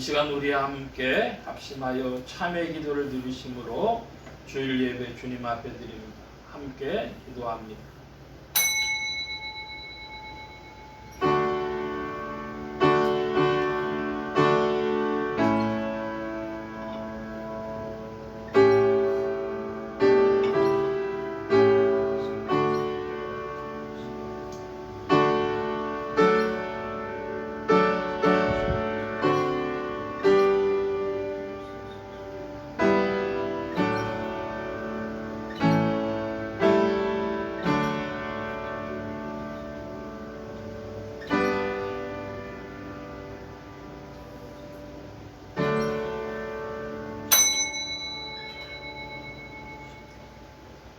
시간 우리 함께 합심하여 참회 기도를 드리심으로 주일 예배 주님 앞에 드립니다. 함께 기도합니다.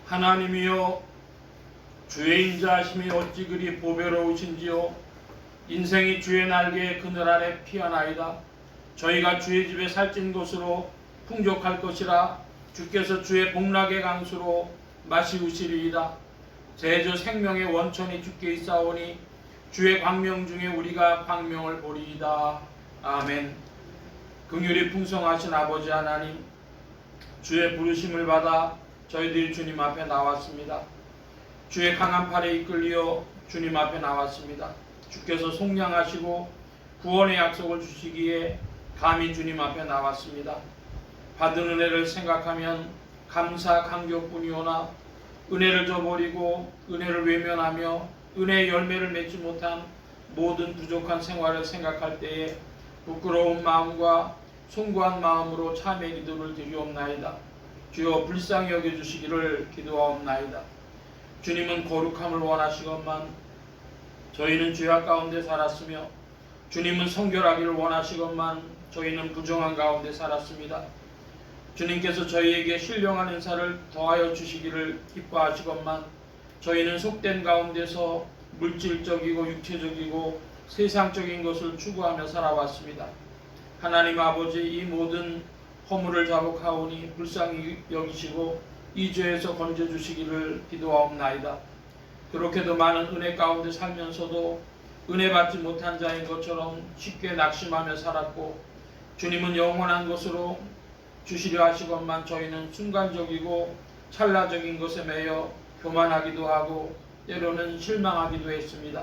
하나님이여, 주의 인자하심이 어찌 그리 보배로우신지요. 인생이 주의 날개의 그늘 아래 피어나이다. 저희가 주의 집에 살찐 곳으로 풍족할 것이라. 주께서 주의 복락의 강수로 마시우시리이다. 제주 생명의 원천이 주께 있사오니 주의 광명 중에 우리가 광명을 보리이다. 아멘. 긍휼이 풍성하신 아버지 하나님, 주의 부르심을 받아 저희들이 주님 앞에 나왔습니다. 주의 강한 팔에 이끌려 주님 앞에 나왔습니다. 주께서 속량하시고 구원의 약속을 주시기에 감히 주님 앞에 나왔습니다. 받은 은혜를 생각하면 감사 감격뿐이오나 은혜를 저버리고 은혜를 외면하며 은혜의 열매를 맺지 못한 모든 부족한 생활을 생각할 때에 부끄러운 마음과 송구한 마음으로 참회 기도를 드리옵나이다. 주여 불쌍히 여겨주시기를 기도하옵나이다. 주님은 거룩함을 원하시건만 저희는 죄악 가운데 살았으며, 주님은 성결하기를 원하시건만 저희는 부정한 가운데 살았습니다. 주님께서 저희에게 신령한 은사를 더하여 주시기를 기뻐하시건만 저희는 속된 가운데서 물질적이고 육체적이고 세상적인 것을 추구하며 살아왔습니다. 하나님 아버지, 이 모든 허물을 자복하오니 불쌍히 여기시고 이 죄에서 건져주시기를 기도하옵나이다. 그렇게도 많은 은혜 가운데 살면서도 은혜 받지 못한 자인 것처럼 쉽게 낙심하며 살았고, 주님은 영원한 것으로 주시려 하시건만 저희는 순간적이고 찰나적인 것에 매여 교만하기도 하고 때로는 실망하기도 했습니다.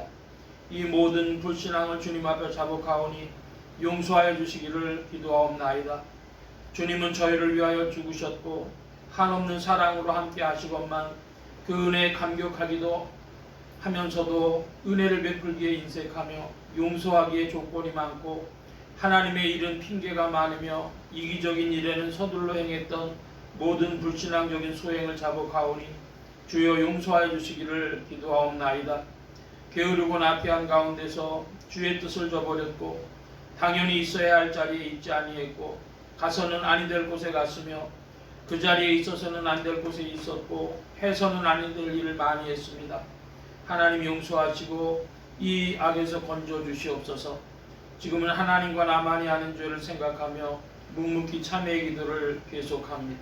이 모든 불신앙을 주님 앞에 자복하오니 용서하여 주시기를 기도하옵나이다. 주님은 저희를 위하여 죽으셨고 한없는 사랑으로 함께 하시건만 그 은혜에 감격하기도 하면서도 은혜를 베풀기에 인색하며 용서하기에 조건이 많고 하나님의 일은 핑계가 많으며 이기적인 일에는 서둘러 행했던 모든 불신앙적인 소행을 자복하오니 주여 용서하여 주시기를 기도하옵나이다. 게으르고 나태한 가운데서 주의 뜻을 저버렸고 당연히 있어야 할 자리에 있지 아니했고 가서는 아니 될 곳에 갔으며 그 자리에 있어서는 안 될 곳에 있었고 해서는 아니 될 일을 많이 했습니다. 하나님 용서하시고 이 악에서 건져 주시옵소서. 지금은 하나님과 나만이 하는 죄를 생각하며 묵묵히 참회의 기도를 계속합니다.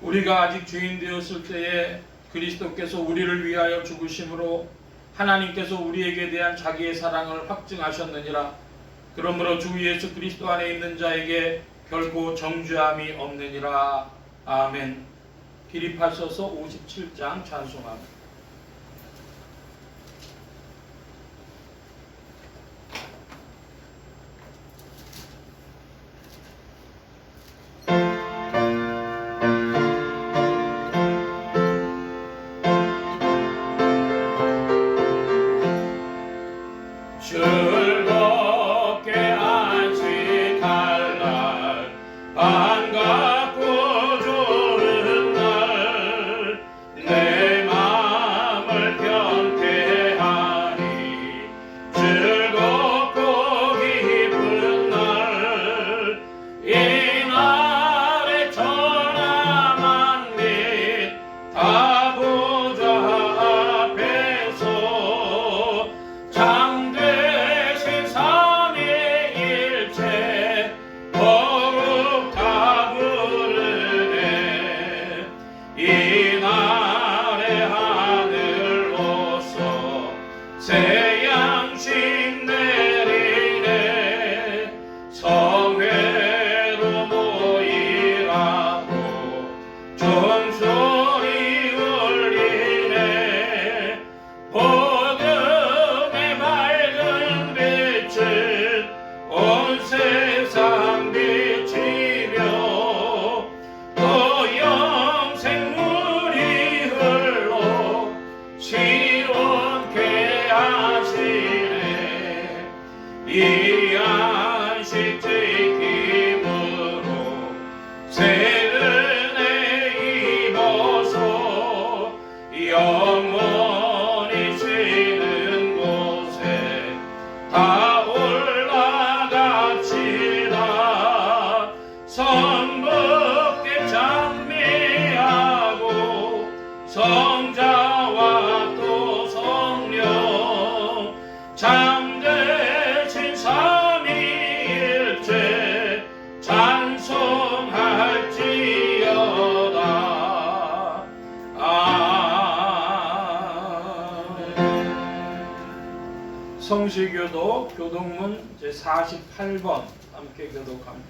우리가 아직 죄인 되었을 때에 그리스도께서 우리를 위하여 죽으심으로 하나님께서 우리에게 대한 자기의 사랑을 확증하셨느니라. 그러므로 주 예수 그리스도 안에 있는 자에게 결코 정죄함이 없느니라. 아멘. 피립보서 57장 찬송합니다. 성자와 또 성령 참되신 삼위일체 찬송할지어다. 아멘. 성시교도 교동문 제48번 함께 교독합니다.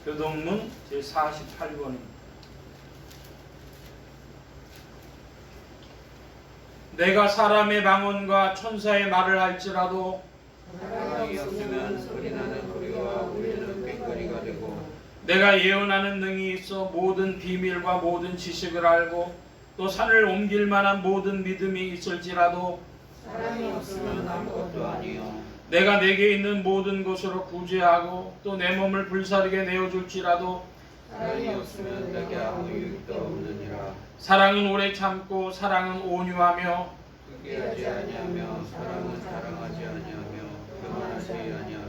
교동문 제48번입니다. 내가 사람의 방언과 천사의 말을 할지라도 사랑이 없으면 소리나는 소리와 울리는 꽹과리가 되고 내가 예언하는 능이 있어 모든 비밀과 모든 지식을 알고 또 산을 옮길 만한 모든 믿음이 있을지라도 사랑이 없으면 아무것도 아니요 내가 내게 있는 모든 것으로 구제하고 또 내 몸을 불사르게 내어줄지라도 사랑이 없으면 내게 아무 유익도 없느니라. 사랑은 오래 참고 사랑은 온유하며 흑기하지 아니하며 사랑은 자랑하지 아니하며 교만하지 아니하며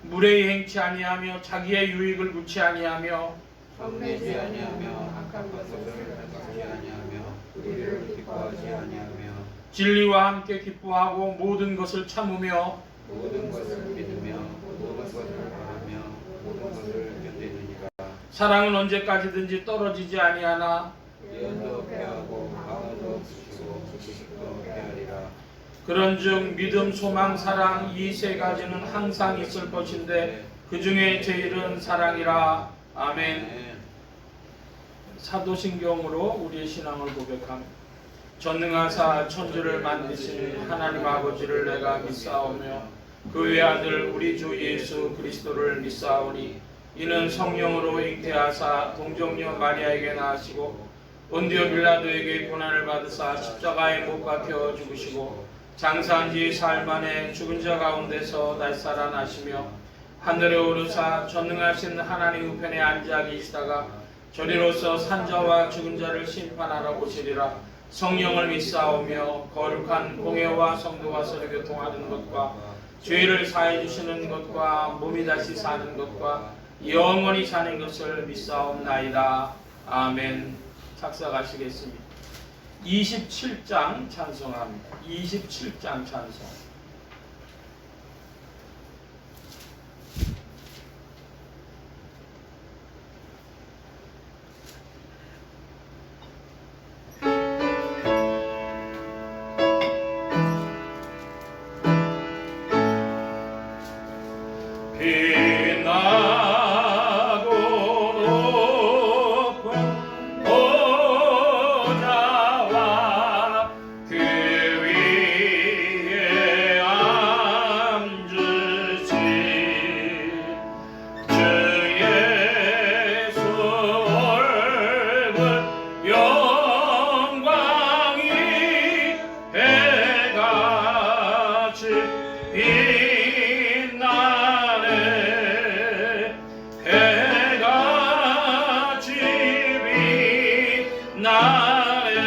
무례히 행치 아니하며 자기의 유익을 구치 아니하며 험내지 아니하며 악한 것을 생각하지 아니하며 불의를 기뻐하지 아니하며 진리와 함께 기뻐하고 모든 것을 참으며 모든 것을 믿으며 모든 것을 바라며 모든 것을 견디느니라. 사랑은 언제까지든지 떨어지지 아니하나 예언도 패하고 방언도 붙이고 지식도 패하리라. 그런즉 믿음, 소망, 사랑 이 세 가지는 항상 있을 것인데 그 중에 제일은 사랑이라. 아멘. 사도신경으로 우리의 신앙을 고백합니다. 전능하사 천지를 만드신 하나님 아버지를 내가 믿사오며 그 외아들 우리 주 예수 그리스도를 믿사오니 이는 성령으로 잉태하사 동정녀 마리아에게 나으시고 본디오 빌라도에게 고난을 받으사 십자가에 못 박혀 죽으시고 장사한 지 사흘 만에 죽은 자 가운데서 다시 살아나시며 하늘에 오르사 전능하신 하나님 우편에 앉아 계시다가 저리로서 산자와 죽은 자를 심판하러 오시리라. 성령을 믿사오며 거룩한 공회와 성도가 서로 교통하는 것과 죄를 사해 주시는 것과 몸이 다시 사는 것과 영원히 사는 것을 믿사옵나이다. 아멘. 작사가시겠습니다. 27장 찬송합니다. 27장 찬송. 빛나고 높은 보좌와 그 위에 앉으신 주 예수 얼굴 영광이 해같이 빛나네. 해같이 빛나네.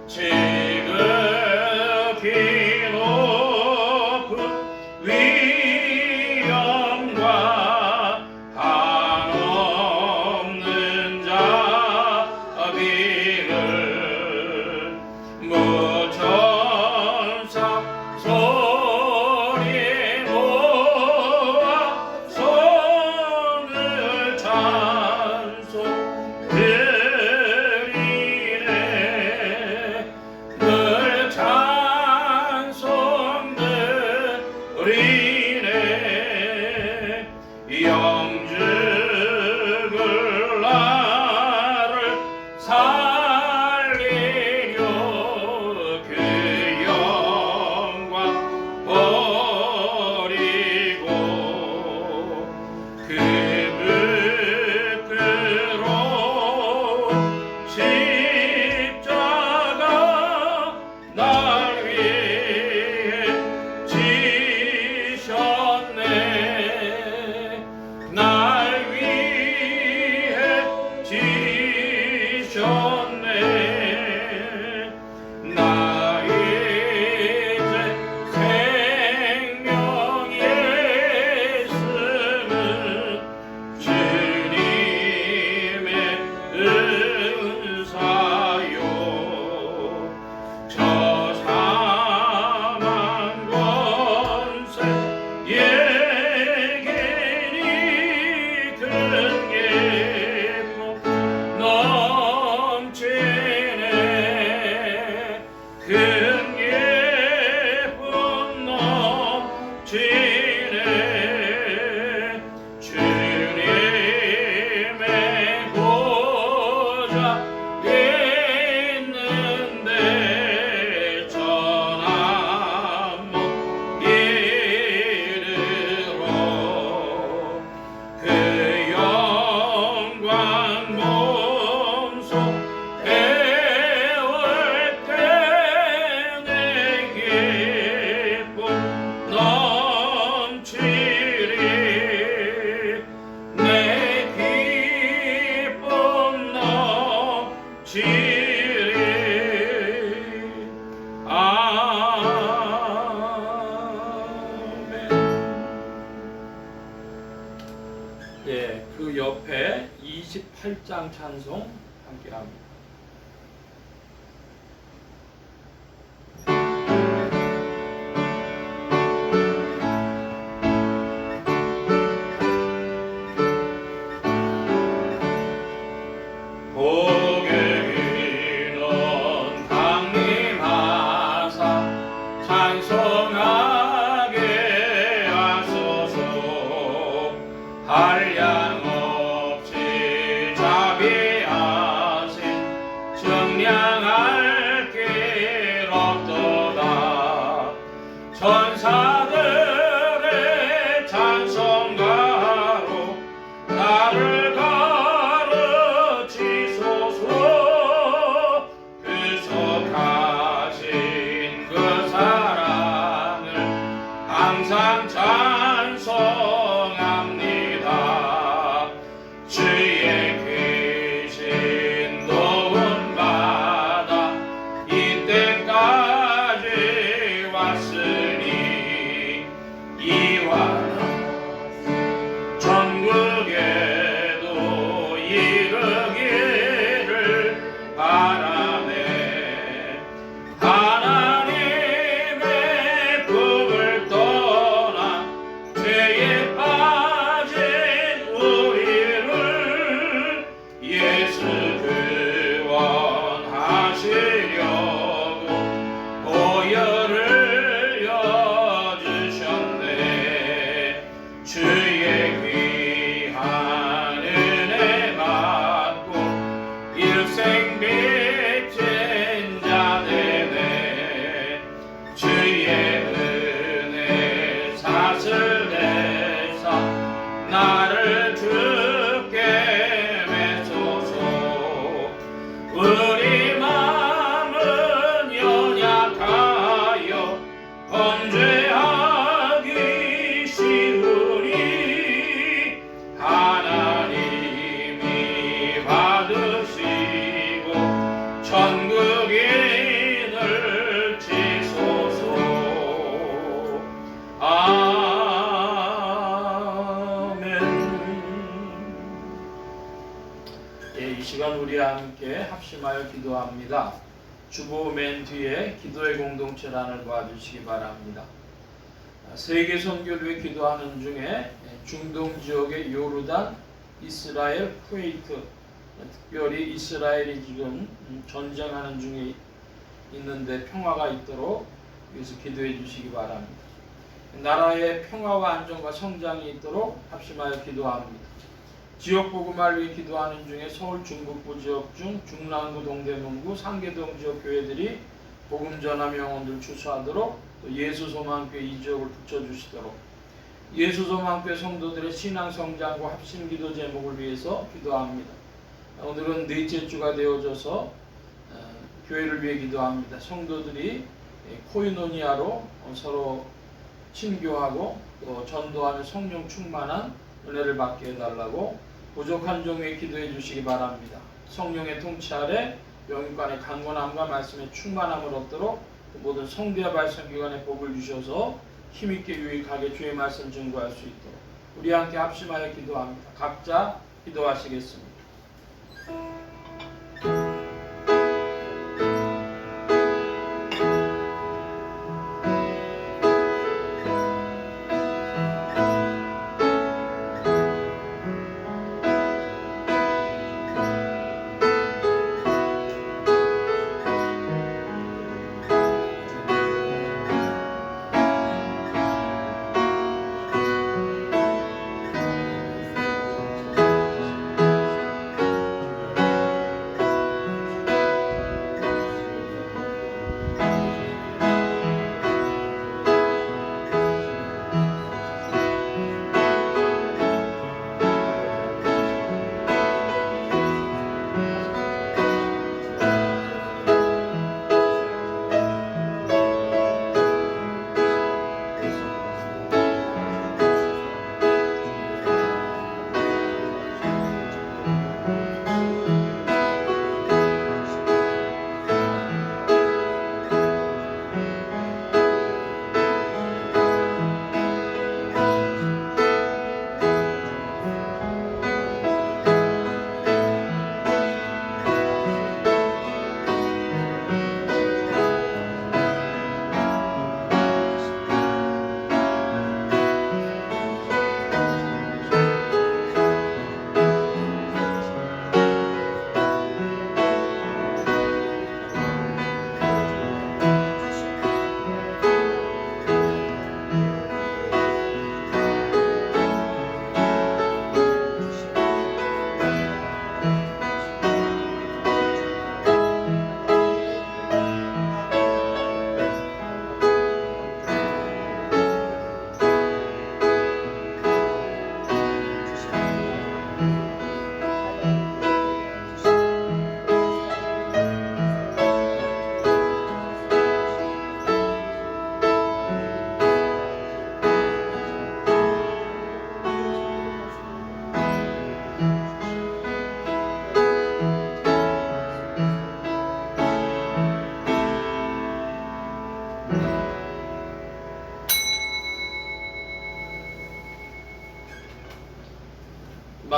지극히 높은 위엄과 한없는 자비를 무천사 아멘. 예, 그 옆에 28장 찬송 함께합니다. 찬송하게 하소서. 한량없이 자비하신 정량할 길 없도다. 천사들의 찬송가로 나를 가르치소서. 구속하신 그 사랑을 항상 찬송합니다. 주의 귀신 도움 받아 이때까지 왔으니 이와 천국에도 이르기를 바라네. 하나님의 품을 떠나 죄에 빠진 우리를 예수 구원하시려고 보혈을 여주셨네. 주의 귀한 은혜 받고 일생 빚진 자 되네. 주의 은혜 사슬내사 나를 주께 메소서. 우리 마음은 연약하여 범죄하기 쉬우니 하나님이 받으시고 천국인을 치소서. 아멘. 예, 이 시간 우리 함께 합심하여 기도합니다. 주보 맨 뒤에 기도의 공동체란을 봐주시기 바랍니다. 세계 선교를 위해 기도하는 중에 중동 지역의 요르단, 이스라엘, 쿠웨이트, 특별히 이스라엘이 지금 전쟁하는 중에 있는데 평화가 있도록 위해서 기도해 주시기 바랍니다. 나라의 평화와 안정과 성장이 있도록 합심하여 기도합니다. 지역 복음화를 위해 기도하는 중에 서울 중북부 지역 중 중랑구, 동대문구, 상계동 지역 교회들이 복음 전함 영혼들 추수하도록, 또 예수소망교회 이 지역을 붙여주시도록, 예수소망교회 성도들의 신앙 성장과 합심 기도 제목을 위해서 기도합니다. 오늘은 넷째 주가 되어져서 교회를 위해 기도합니다. 성도들이 코이노니아로 서로 친교하고 또 전도하며 성령 충만한 은혜를 받게 해달라고 부족한 종에 기도해 주시기 바랍니다. 성령의 통치 아래 영육간의 강건함과 말씀의 충만함을 얻도록 모든 성도와 발성기관에 복을 주셔서 힘있게 유익하게 주의 말씀 증거할 수 있도록 우리 함께 합심하여 기도합니다. 각자 기도하시겠습니다.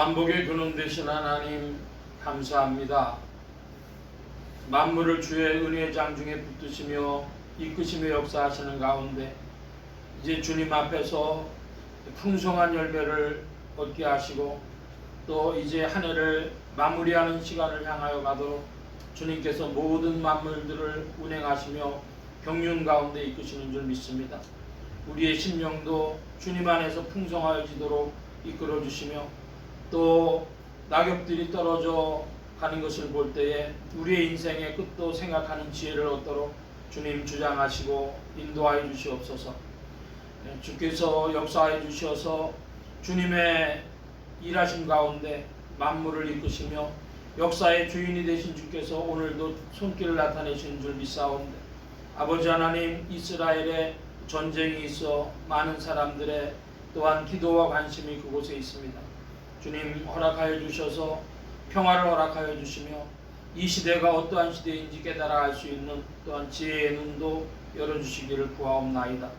만복의 근원 되신 하나님 감사합니다. 만물을 주의 은혜의 장중에 붙드시며 이끄시며 역사하시는 가운데 이제 주님 앞에서 풍성한 열매를 얻게 하시고 또 이제 한 해를 마무리하는 시간을 향하여 가도록 주님께서 모든 만물들을 운행하시며 경륜 가운데 이끄시는 줄 믿습니다. 우리의 심령도 주님 안에서 풍성하여지도록 이끌어 주시며 또 낙엽들이 떨어져 가는 것을 볼 때에 우리의 인생의 끝도 생각하는 지혜를 얻도록 주님 주장하시고 인도하여 주시옵소서. 주께서 역사하여 주셔서 주님의 일하심 가운데 만물을 이끄시며 역사의 주인이 되신 주께서 오늘도 손길을 나타내시는 줄 믿사온데 아버지 하나님, 이스라엘에 전쟁이 있어 많은 사람들의 또한 기도와 관심이 그곳에 있습니다. 주님 허락하여 주셔서 평화를 허락하여 주시며 이 시대가 어떠한 시대인지 깨달아 알 수 있는 또한 지혜의 눈도 열어주시기를 구하옵나이다.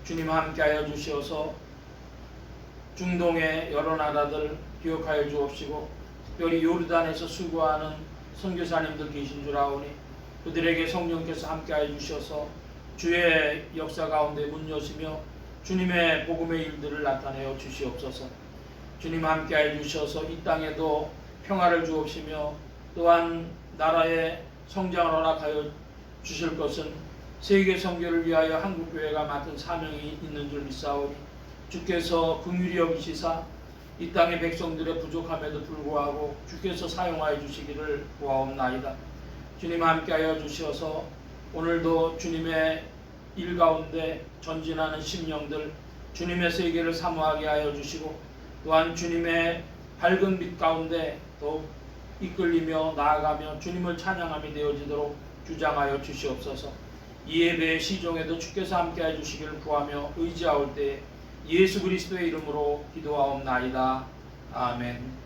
주님 함께하여 주셔서 중동의 여러 나라들 기억하여 주옵시고 특별히 요르단에서 수고하는 선교사님들 계신 줄 아오니 그들에게 성령께서 함께하여 주셔서 주의 역사 가운데 문 여시며 주님의 복음의 일들을 나타내어 주시옵소서. 주님 함께하여 주셔서 이 땅에도 평화를 주옵시며 또한 나라의 성장을 허락하여 주실 것은 세계 선교를 위하여 한국교회가 맡은 사명이 있는 줄 믿사오니 주께서 긍휼히 여기시사 이 땅의 백성들의 부족함에도 불구하고 주께서 사용하여 주시기를 구하옵나이다. 주님 함께하여 주셔서 오늘도 주님의 일 가운데 전진하는 심령들 주님의 세계를 사모하게 하여 주시고 또한 주님의 밝은 빛 가운데 더욱 이끌리며 나아가며 주님을 찬양함이 되어지도록 주장하여 주시옵소서. 이 예배의 시종에도 주께서 함께하여 주시기를 구하며 의지하올 때 예수 그리스도의 이름으로 기도하옵나이다. 아멘.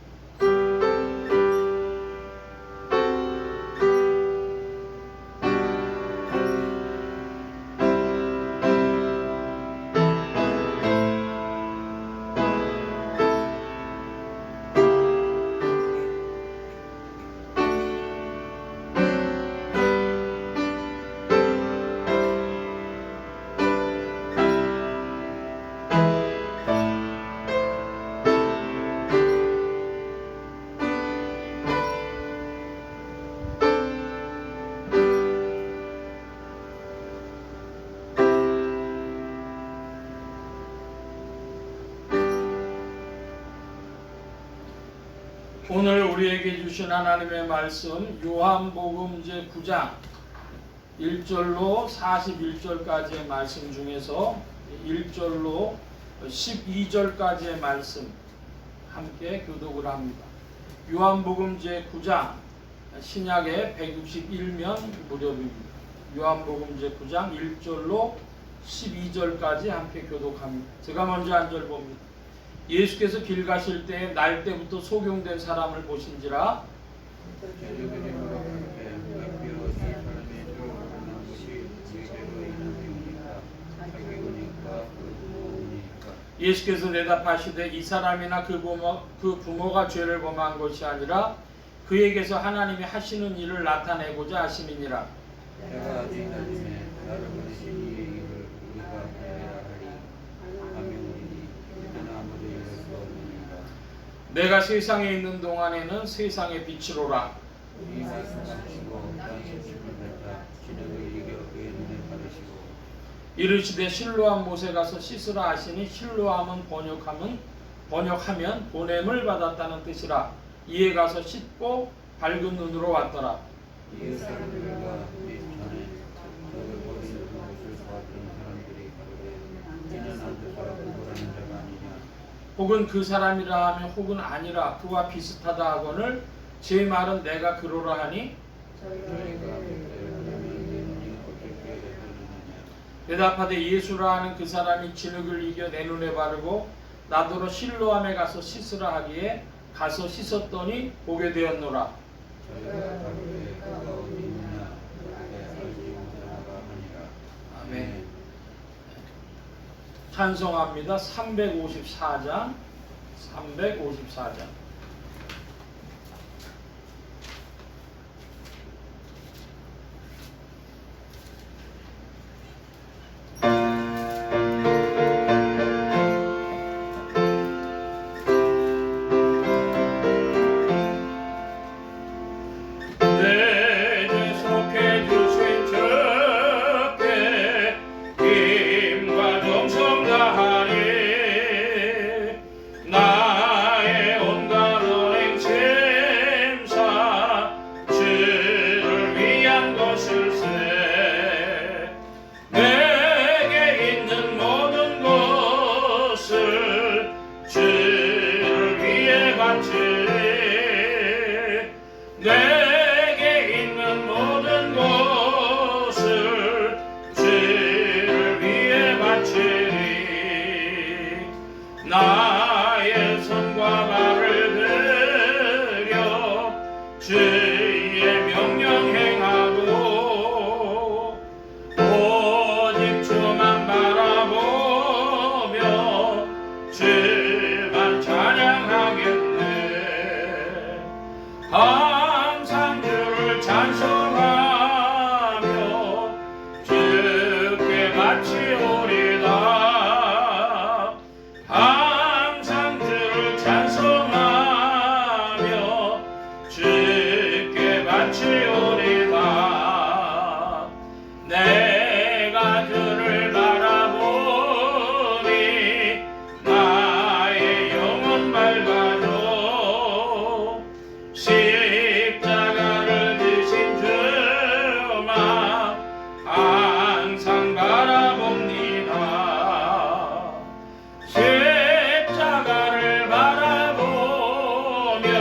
오늘 우리에게 주신 하나님의 말씀 요한복음 제9장 1절로 41절까지의 말씀 중에서 1절로 12절까지의 말씀 함께 교독을 합니다. 요한복음 제9장 신약의 161면 무렵입니다. 요한복음 제9장 1절로 12절까지 함께 교독합니다. 제가 먼저 한 절 봅니다. 예수께서 길 가실 때 날 때부터 소경된 사람을 보신지라 예수께서 대답하시되 이 사람이나 그 부모가 죄를 범한 것이 아니라 그에게서 하나님이 하시는 일을 나타내고자 하심이니라. 내가 세상에 있는 동안에는 세상의 빛이로라. 이르시되 실로암 못에 가서 씻으라 하시니 실로암은 번역하면 보냄을 받았다는 뜻이라. 이에 가서 씻고 밝은 눈으로 왔더라. 혹은 그 사람이라 하면 혹은 아니라 그와 비슷하다 하거늘 제 말은 내가 그러라 하니 대답하되 예수라 하는 그 사람이 진흙을 이겨 내 눈에 바르고 나더러 실로암에 가서 씻으라 하기에 가서 씻었더니 보게 되었노라. 아멘. 찬송합니다. 354장 찬송하며 주께 바치오리다. 항상 주를 찬송하며 주께 바치오리다. 내가 주를 바라보니 나의 영혼 밝아져. 십자가를 지신 주만 항상 바라봅니다. 십자가를 바라보며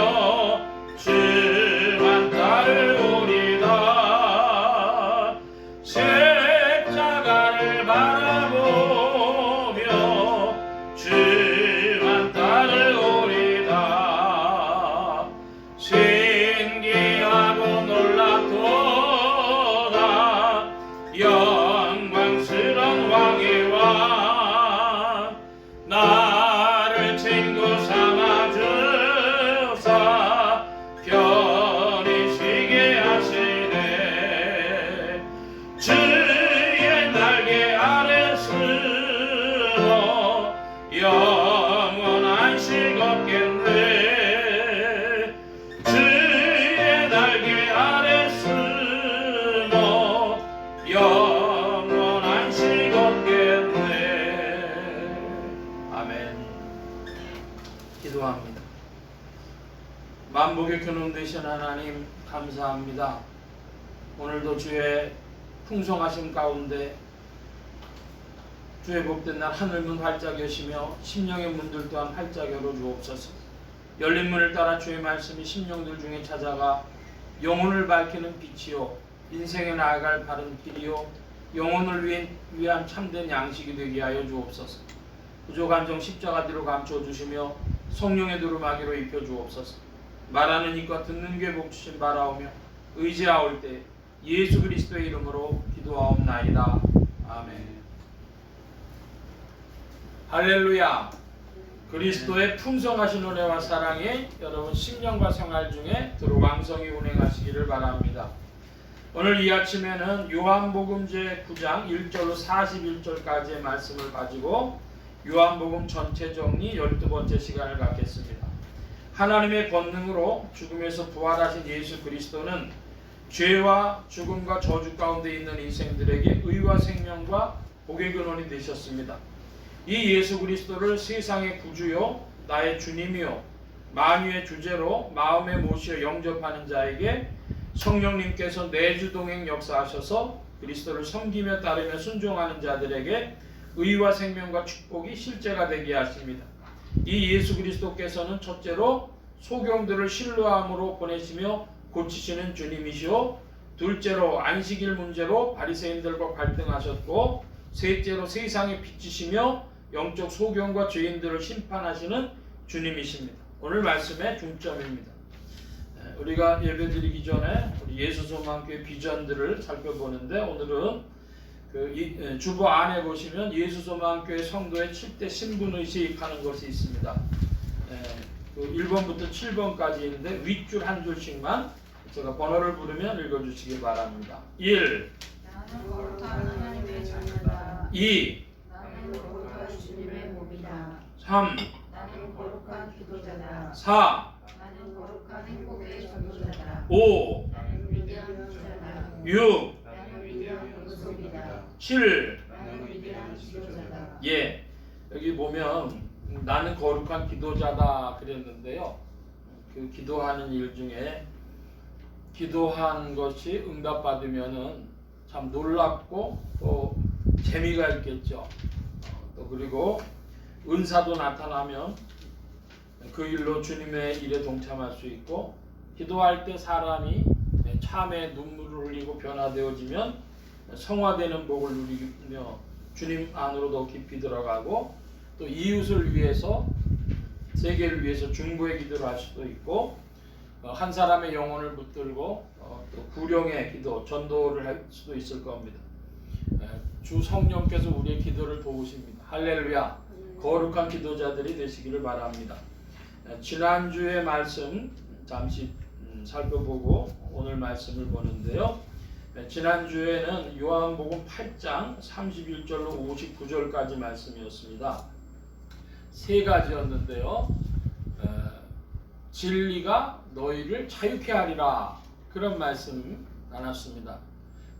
주만 따르오리다. 십자가를 바라보며 주만 따르오리다. 신기하고 놀랍도다. 영광스런 왕의 왕 나를 친구 삼아주사 편히 쉬게 하시네. 주의 날개 아래 숨어 영원한 식 없겠네. 주의 날개 아래 숨어 영원한 식 없겠네. 아멘. 기도합니다. 만복의 근원 되신 하나님 감사합니다. 오늘도 주의 풍성하심 가운데 주의 복된 날 하늘문 활짝 여시며 심령의 문들 또한 활짝 열어 주옵소서. 열린 문을 따라 주의 말씀이 심령들 중에 찾아가 영혼을 밝히는 빛이요 인생에 나아갈 바른 길이요 영혼을 위한 참된 양식이 되게 하여 주옵소서. 부족한 정 십자가 뒤로 감춰 주시며 성령의 두루마기로 입혀 주옵소서. 말하는 이과 듣는 귀에 복 주신 바라오며 의지하올 때 예수 그리스도의 이름으로 기도하옵나이다. 아멘. 할렐루야. 그리스도의 풍성하신 은혜와 사랑이 여러분 심령과 생활 중에 들어왕성히 운행하시기를 바랍니다. 오늘 이 아침에는 요한복음 제9장 1절로 41절까지의 말씀을 가지고 요한복음 전체 정리 12번째 시간을 갖겠습니다. 하나님의 권능으로 죽음에서 부활하신 예수 그리스도는 죄와 죽음과 저주 가운데 있는 인생들에게 의와 생명과 복의 근원이 되셨습니다. 이 예수 그리스도를 세상의 구주요 나의 주님이요 만유의 주제로 마음에 모시어 영접하는 자에게 성령님께서 내주동행 역사하셔서 그리스도를 섬기며 따르며 순종하는 자들에게 의와 생명과 축복이 실제가 되게 하십니다. 이 예수 그리스도께서는 첫째로 소경들을 신뢰함으로 보내시며 고치시는 주님이시오. 둘째로 안식일 문제로 바리새인들과 갈등하셨고, 셋째로 세상에 비치시며 영적 소경과 죄인들을 심판하시는 주님이십니다. 오늘 말씀의 중점입니다. 우리가 예배드리기 전에 우리 예수소망교회 비전들을 살펴보는데, 오늘은 주보 안에 보시면 예수소망교회 성도의 7대 신분의식 하는 것이 있습니다. 1번부터 7번까지 있는데 윗줄 한 줄씩만 제가 번호를 부르면 읽어주시기 바랍니다. 1. 나는 거룩한 하나님의 자녀다. 2. 나는 거룩한 주님의 몸이다. 3. 나는 거룩한 기도자다. 4. 나는 거룩한 행복의 전도자다. 5. 나는 위대한 자다. 6. 나는 위대한 공속이다. 7. 나는 위대한 지도자다. 예, 여기 보면 나는 거룩한 기도자다 그랬는데요. 그 기도하는 일 중에 기도한 것이 응답받으면은 참 놀랍고 또 재미가 있겠죠. 또 그리고 은사도 나타나면 그 일로 주님의 일에 동참할 수 있고, 기도할 때 사람이 참에 눈물을 흘리고 변화되어지면 성화되는 복을 누리며 주님 안으로 더 깊이 들어가고, 또 이웃을 위해서 세계를 위해서 중보의 기도를 할 수도 있고, 한 사람의 영혼을 붙들고 또 구령의 기도, 전도를 할 수도 있을 겁니다. 주 성령께서 우리의 기도를 도우십니다. 할렐루야. 거룩한 기도자들이 되시기를 바랍니다. 지난주의 말씀 잠시 살펴보고 오늘 말씀을 보는데요. 지난주에는 요한복음 8장 31절로 59절까지 말씀이었습니다. 세 가지였는데요. 진리가 너희를 자유케 하리라, 그런 말씀 나눴습니다.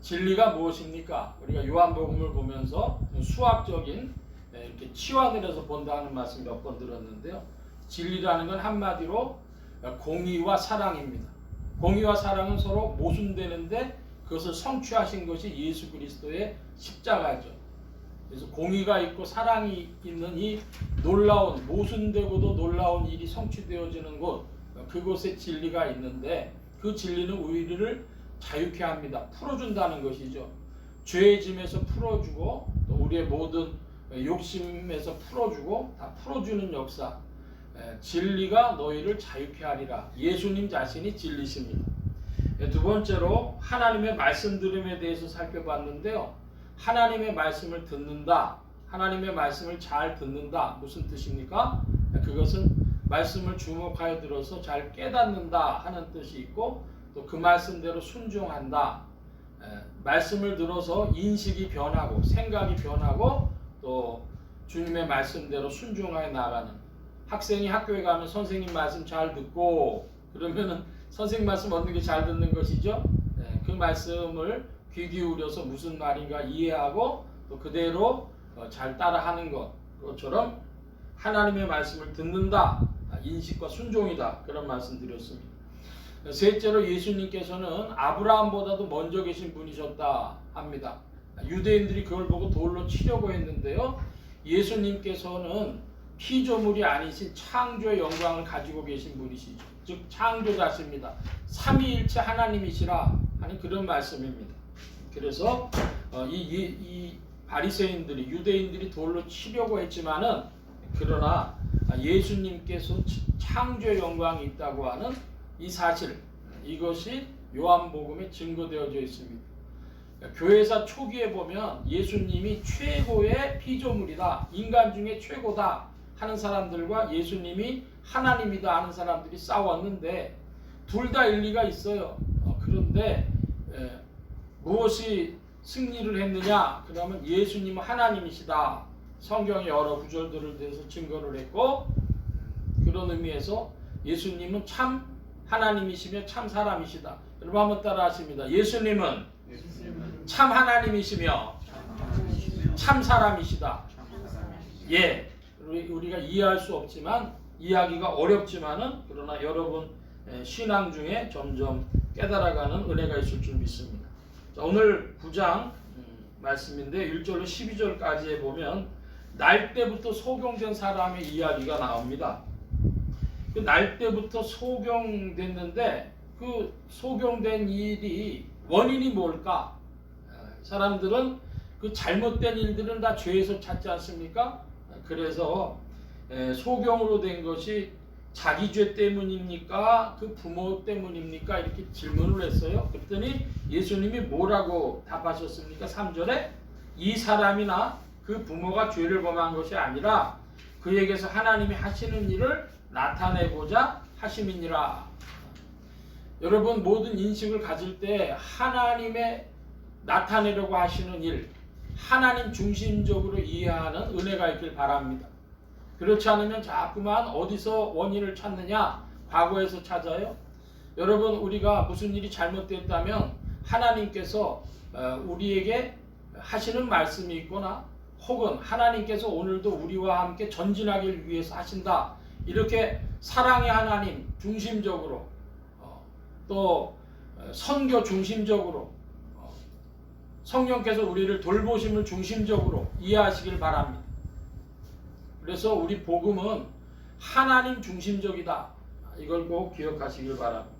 진리가 무엇입니까? 우리가 요한복음을 보면서 수학적인 이렇게 치환을 해서 본다는 말씀 몇 번 들었는데요. 진리라는 건 한마디로 공의와 사랑입니다. 공의와 사랑은 서로 모순되는데 그것을 성취하신 것이 예수 그리스도의 십자가죠. 그래서 공의가 있고 사랑이 있는 이 놀라운, 모순되고도 놀라운 일이 성취되어지는 곳, 그곳에 진리가 있는데 그 진리는 우리를 자유케 합니다. 풀어준다는 것이죠. 죄의 짐에서 풀어주고 또 우리의 모든 욕심에서 풀어주고 다 풀어주는 역사. 진리가 너희를 자유케 하리라. 예수님 자신이 진리십니다. 두 번째로 하나님의 말씀 들음에 대해서 살펴봤는데요. 하나님의 말씀을 듣는다, 하나님의 말씀을 잘 듣는다, 무슨 뜻입니까? 그것은 말씀을 주목하여 들어서 잘 깨닫는다 하는 뜻이 있고, 또 그 말씀대로 순종한다. 말씀을 들어서 인식이 변하고 생각이 변하고 또 주님의 말씀대로 순종하여 나가는. 학생이 학교에 가면 선생님 말씀 잘 듣고 그러면은 선생님 말씀 얻는 게 잘 듣는 것이죠. 그 말씀을 귀 기울여서 무슨 말인가 이해하고 또 그대로 잘 따라하는 것. 그것처럼 하나님의 말씀을 듣는다, 인식과 순종이다, 그런 말씀 드렸습니다. 셋째로 예수님께서는 아브라함보다도 먼저 계신 분이셨다 합니다. 유대인들이 그걸 보고 돌로 치려고 했는데요. 예수님께서는 피조물이 아니신 창조의 영광을 가지고 계신 분이시죠. 즉 창조자십니다. 삼위일체 하나님이시라 하는 그런 말씀입니다. 그래서 이 바리새인들이, 유대인들이 돌로 치려고 했지만은 그러나 예수님께서 창조의 영광이 있다고 하는 이 사실, 이것이 요한복음에 증거되어져 있습니다. 교회사 초기에 보면 예수님이 최고의 피조물이다, 인간 중에 최고다 하는 사람들과 예수님이 하나님이다 하는 사람들이 싸웠는데 둘 다 일리가 있어요. 그런데 무엇이 승리를 했느냐? 그러면 예수님은 하나님이시다. 성경의 여러 구절들을 대해서 증거를 했고, 그런 의미에서 예수님은 참 하나님이시며 참 사람이시다. 여러분 한번 따라 하십니다. 예수님은 참 하나님이시며 참 사람이시다. 예, 우리가 이해할 수 없지만, 이해하기가 어렵지만은 그러나 여러분 신앙 중에 점점 깨달아가는 은혜가 있을 줄 믿습니다. 자, 오늘 9장 말씀인데 1절로 12절까지에 보면 날 때부터 소경된 사람의 이야기가 나옵니다. 그 날 때부터 소경됐는데 그 소경된 일이 원인이 뭘까? 사람들은 그 잘못된 일들은 다 죄에서 찾지 않습니까? 그래서 소경으로 된 것이 자기 죄 때문입니까? 그 부모 때문입니까? 이렇게 질문을 했어요. 그랬더니 예수님이 뭐라고 답하셨습니까? 3절에 이 사람이나 그 부모가 죄를 범한 것이 아니라 그에게서 하나님이 하시는 일을 나타내고자 하심이니라. 여러분 모든 인식을 가질 때 하나님의 나타내려고 하시는 일, 하나님 중심적으로 이해하는 은혜가 있길 바랍니다. 그렇지 않으면 자꾸만 어디서 원인을 찾느냐? 과거에서 찾아요. 여러분 우리가 무슨 일이 잘못됐다면 하나님께서 우리에게 하시는 말씀이 있거나 혹은 하나님께서 오늘도 우리와 함께 전진하길 위해서 하신다. 이렇게 사랑의 하나님 중심적으로 또 선교 중심적으로 성령께서 우리를 돌보심을 중심적으로 이해하시길 바랍니다. 그래서 우리 복음은 하나님 중심적이다. 이걸 꼭 기억하시길 바랍니다.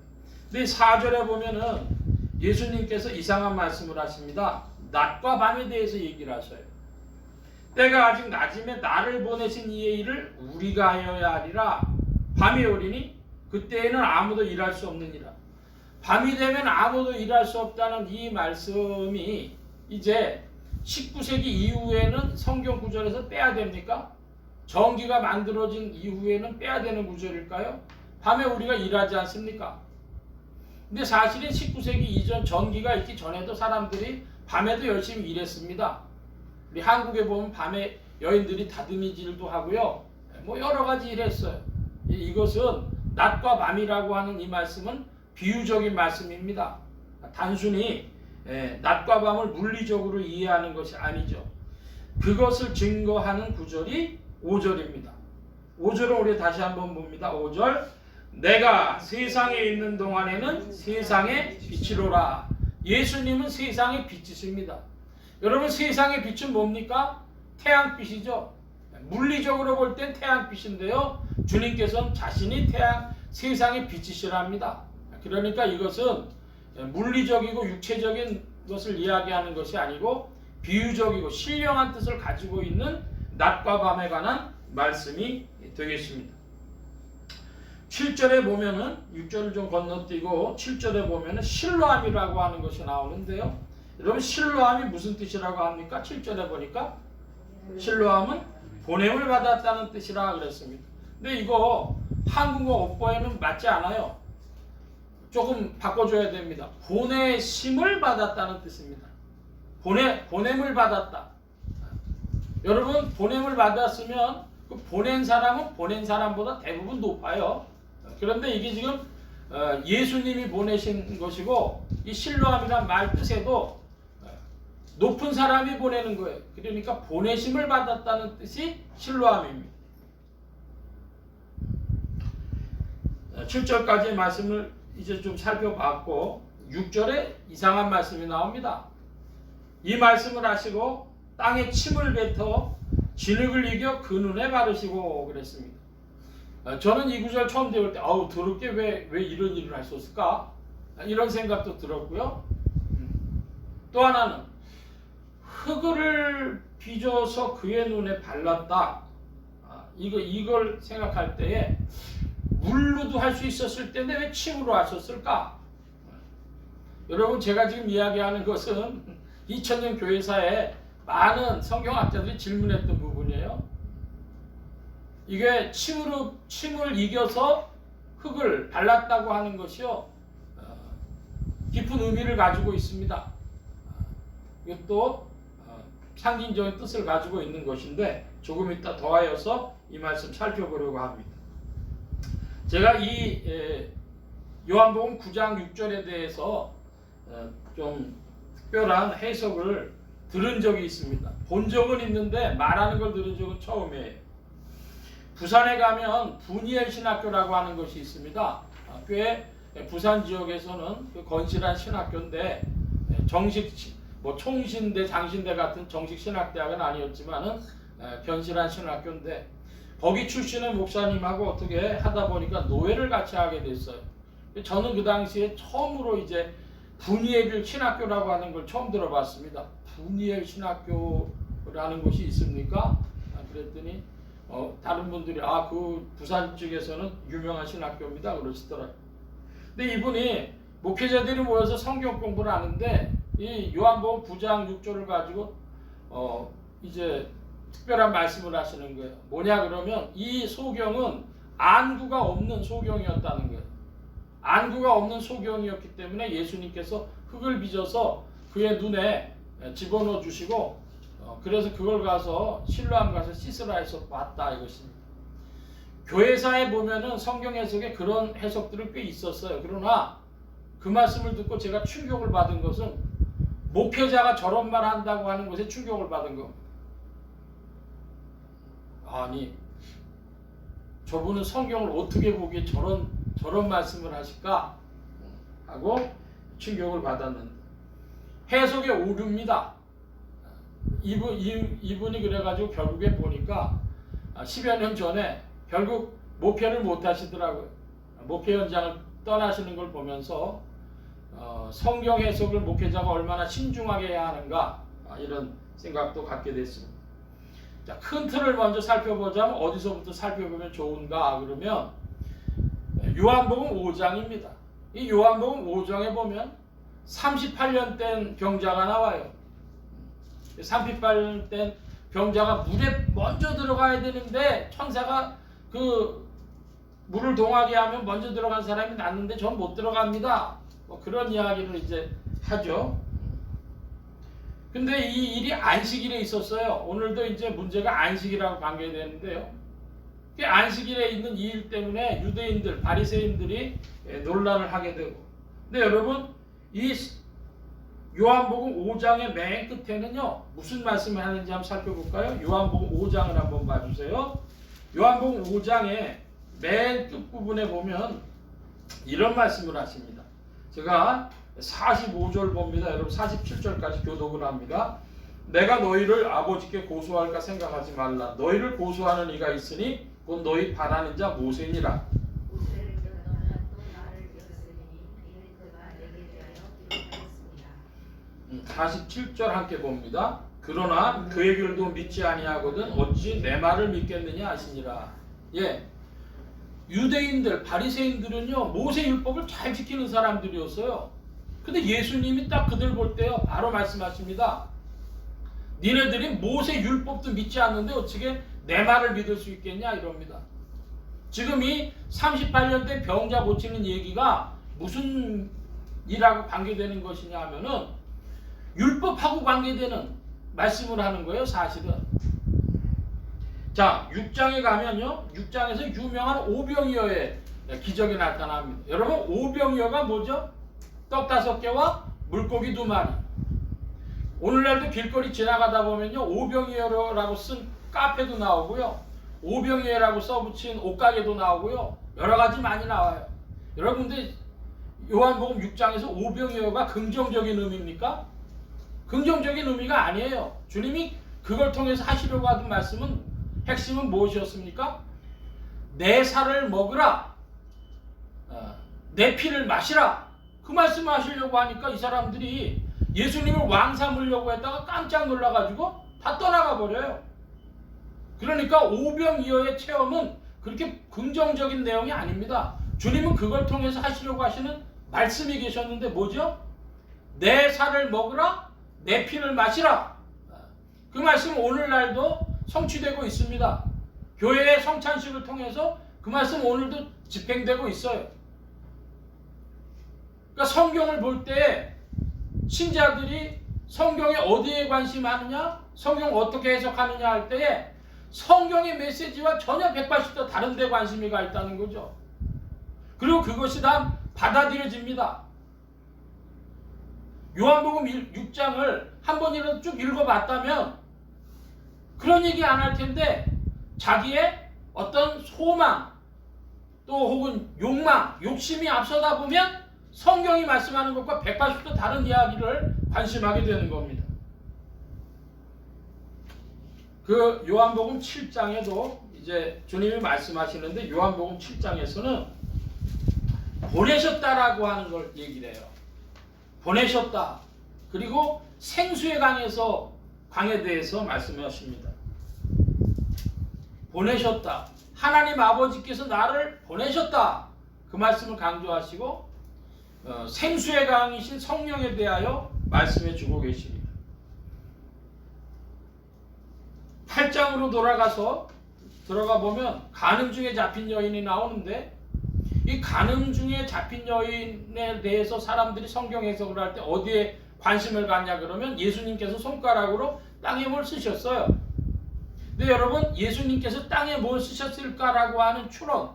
근데 4절에 보면은 예수님께서 이상한 말씀을 하십니다. 낮과 밤에 대해서 얘기를 하셔요. 때가 아직 낮음에 나를 보내신 이의 일을 우리가 하여야 하리라. 밤이 오리니 그때에는 아무도 일할 수 없느니라. 밤이 되면 아무도 일할 수 없다는 이 말씀이 이제 19세기 이후에는 성경 구절에서 빼야 됩니까? 전기가 만들어진 이후에는 빼야 되는 구절일까요? 밤에 우리가 일하지 않습니까? 근데 사실은 19세기 이전 전기가 있기 전에도 사람들이 밤에도 열심히 일했습니다. 우리 한국에 보면 밤에 여인들이 다듬이질도 하고요. 뭐 여러 가지 일했어요. 이것은 낮과 밤이라고 하는 이 말씀은 비유적인 말씀입니다. 단순히 낮과 밤을 물리적으로 이해하는 것이 아니죠. 그것을 증거하는 구절이 5절입니다. 5절을 우리 다시 한번 봅니다. 5절. 내가 세상에 있는 동안에는 세상의 빛이로라. 예수님은 세상의 빛이십니다. 여러분, 세상의 빛은 뭡니까? 태양빛이죠. 물리적으로 볼 땐 태양빛인데요. 주님께서는 자신이 세상의 빛이시랍니다. 그러니까 이것은 물리적이고 육체적인 것을 이야기하는 것이 아니고 비유적이고 신령한 뜻을 가지고 있는 낮과 밤에 관한 말씀이 되겠습니다. 7절에 보면은 6절을 좀 건너뛰고 7절에 보면은 실로암이라고 하는 것이 나오는데요. 여러분, 실로암이 무슨 뜻이라고 합니까? 7절에 보니까 실로암은 보냄을 받았다는 뜻이라 그랬습니다. 근데 이거 한국어 어법에는 맞지 않아요. 조금 바꿔줘야 됩니다. 보내심을 받았다는 뜻입니다. 보냄을 받았다. 여러분, 보냄을 받았으면 그 보낸 사람은 보낸 사람보다 대부분 높아요. 그런데 이게 지금 예수님이 보내신 것이고, 이 실로암이란 말 뜻에도 높은 사람이 보내는 거예요. 그러니까 보내심을 받았다는 뜻이 실로암입니다. 7절까지의 말씀을 이제 좀 살펴봤고 6절에 이상한 말씀이 나옵니다. 이 말씀을 하시고 땅에 침을 뱉어 진흙을 이겨 그 눈에 바르시고 그랬습니다. 저는 이 구절 처음 배울 때 더럽게 왜 이런 일을 하셨을까? 이런 생각도 들었고요. 또 하나는 흙을 빚어서 그의 눈에 발랐다. 이걸 생각할 때에 물로도 할 수 있었을 텐데 왜 침으로 하셨을까? 여러분, 제가 지금 이야기하는 것은 2000년 교회사에 많은 성경학자들이 질문했던 부분이에요. 이게 침을 이겨서 흙을 발랐다고 하는 것이요, 깊은 의미를 가지고 있습니다. 이것도 상징적인 뜻을 가지고 있는 것인데 조금 이따 더하여서 이 말씀 살펴보려고 합니다. 제가 이 요한복음 9장 6절에 대해서 좀 특별한 해석을 들은 적이 있습니다. 본 적은 있는데 말하는 걸 들은 적은 처음이에요. 부산에 가면 분이엘 신학교라고 하는 것이 있습니다. 꽤 부산 지역에서는 그 건실한 신학교인데 정식 총신대, 장신대 같은 정식 신학대학은 아니었지만은 견실한 신학교인데 거기 출신의 목사님하고 어떻게 하다 보니까 노예를 같이 하게 됐어요. 저는 그 당시에 처음으로 이제 분이엘 신학교라고 하는 걸 처음 들어봤습니다. 분이엘 신학교라는 곳이 있습니까? 그랬더니 다른 분들이 그 부산 쪽에서는 유명한 신학교입니다 그러시더라고요. 근데 이분이 목회자들이 모여서 성경 공부를 하는데 이 요한복음 9장 6절을 가지고 이제 특별한 말씀을 하시는 거예요. 뭐냐 그러면 이 소경은 안구가 없는 소경이었다는 거예요. 안구가 없는 소경이었기 때문에 예수님께서 흙을 빚어서 그의 눈에 집어넣어 주시고 그래서 그걸 가서 실로암 가서 씻으라 해서 봤다 이것입니다. 교회사에 보면은 성경 해석에 그런 해석들은 꽤 있었어요. 그러나 그 말씀을 듣고 제가 충격을 받은 것은 목회자가 저런 말 한다고 하는 것에 충격을 받은 겁니다. 아니, 저분은 성경을 어떻게 보기에 저런 말씀을 하실까? 하고 충격을 받았는데 해석의 오류입니다. 이분이 그래가지고 결국에 보니까 10여 년 전에 결국 목회를 못 하시더라고요. 목회 현장을 떠나시는 걸 보면서 성경 해석을 목회자가 얼마나 신중하게 해야 하는가 이런 생각도 갖게 됐습니다. 자, 큰 틀을 먼저 살펴보자면 어디서부터 살펴보면 좋은가 그러면 요한복음 5장입니다. 이 요한복음 5장에 보면 38년 된 병자가 나와요. 38년 된 병자가 물에 먼저 들어가야 되는데 천사가 그 물을 동하게 하면 먼저 들어간 사람이 낫는데 전 못 들어갑니다. 그런 이야기를 이제 하죠. 근데 이 일이 안식일에 있었어요. 오늘도 이제 문제가 안식이라고 관계되는데요. 그 안식일에 있는 이 일 때문에 유대인들, 바리새인들이 논란을 하게 되고. 근데 여러분, 이 요한복음 5장의 맨 끝에는요, 무슨 말씀을 하는지 한번 살펴볼까요? 요한복음 5장을 한번 봐주세요. 요한복음 5장의 맨 끝부분에 보면 이런 말씀을 하십니다. 제가 45절 봅니다. 여러분 47절까지 교독을 합니다. 내가 너희를 아버지께 고소할까 생각하지 말라. 너희를 고소하는 이가 있으니 곧 너희 바라는 자 모세니라. 47절 함께 봅니다. 그러나 그의 글도 믿지 아니하거든 어찌 내 말을 믿겠느냐 하시니라. 예, 유대인들, 바리새인들은요 모세 율법을 잘 지키는 사람들이었어요. 근데 예수님이 딱 그들 볼 때요 바로 말씀하십니다. 니네들이 모세 율법도 믿지 않는데 어떻게 내 말을 믿을 수 있겠냐 이럽니다. 지금 이 38년대 병자 고치는 얘기가 무슨 일하고 관계되는 것이냐 하면은 율법하고 관계되는 말씀을 하는 거예요, 사실은. 자, 6장에 가면요, 6장에서 유명한 오병이어의 기적이 나타납니다. 여러분, 오병이어가 뭐죠? 떡 5개와 물고기 2마리. 오늘날도 길거리 지나가다 보면요, 오병이어라고 쓴 카페도 나오고요, 오병이어라고 써붙인 옷가게도 나오고요, 여러 가지 많이 나와요. 여러분들, 요한복음 6장에서 오병이어가 긍정적인 의미입니까? 긍정적인 의미가 아니에요. 주님이 그걸 통해서 하시려고 하던 말씀은 핵심은 무엇이었습니까? 내 살을 먹으라, 내 피를 마시라. 그 말씀을 하시려고 하니까 이 사람들이 예수님을 왕 삼으려고 했다가 깜짝 놀라가지고 다 떠나가 버려요. 그러니까 오병이어의 체험은 그렇게 긍정적인 내용이 아닙니다. 주님은 그걸 통해서 하시려고 하시는 말씀이 계셨는데 뭐죠? 내 살을 먹으라, 내 피를 마시라. 그 말씀은 오늘날도 성취되고 있습니다. 교회의 성찬식을 통해서 그 말씀 오늘도 집행되고 있어요. 그러니까 성경을 볼 때 신자들이 성경에 어디에 관심하느냐, 성경 어떻게 해석하느냐 할 때에 성경의 메시지와 전혀 180도 다른 데 관심이 가 있다는 거죠. 그리고 그것이 다 받아들여집니다. 요한복음 6장을 한 번이라도 쭉 읽어봤다면 그런 얘기 안 할 텐데 자기의 어떤 소망 또 혹은 욕망, 욕심이 앞서다 보면 성경이 말씀하는 것과 180도 다른 이야기를 관심하게 되는 겁니다. 그 요한복음 7장에도 이제 주님이 말씀하시는데 요한복음 7장에서는 보내셨다라고 하는 걸 얘기를 해요. 보내셨다. 그리고 생수의 강에 대해서 말씀하십니다. 보내셨다. 하나님 아버지께서 나를 보내셨다. 그 말씀을 강조하시고 생수의 강이신 성령에 대하여 말씀해 주고 계십니다. 8장으로 들어가 보면 간음 중에 잡힌 여인이 나오는데 이 간음 중에 잡힌 여인에 대해서 사람들이 성경 해석을 할 때 어디에 관심을 갖냐 그러면 예수님께서 손가락으로 땅에 뭘 쓰셨어요. 근데 여러분 예수님께서 땅에 뭘 쓰셨을까라고 하는 추론,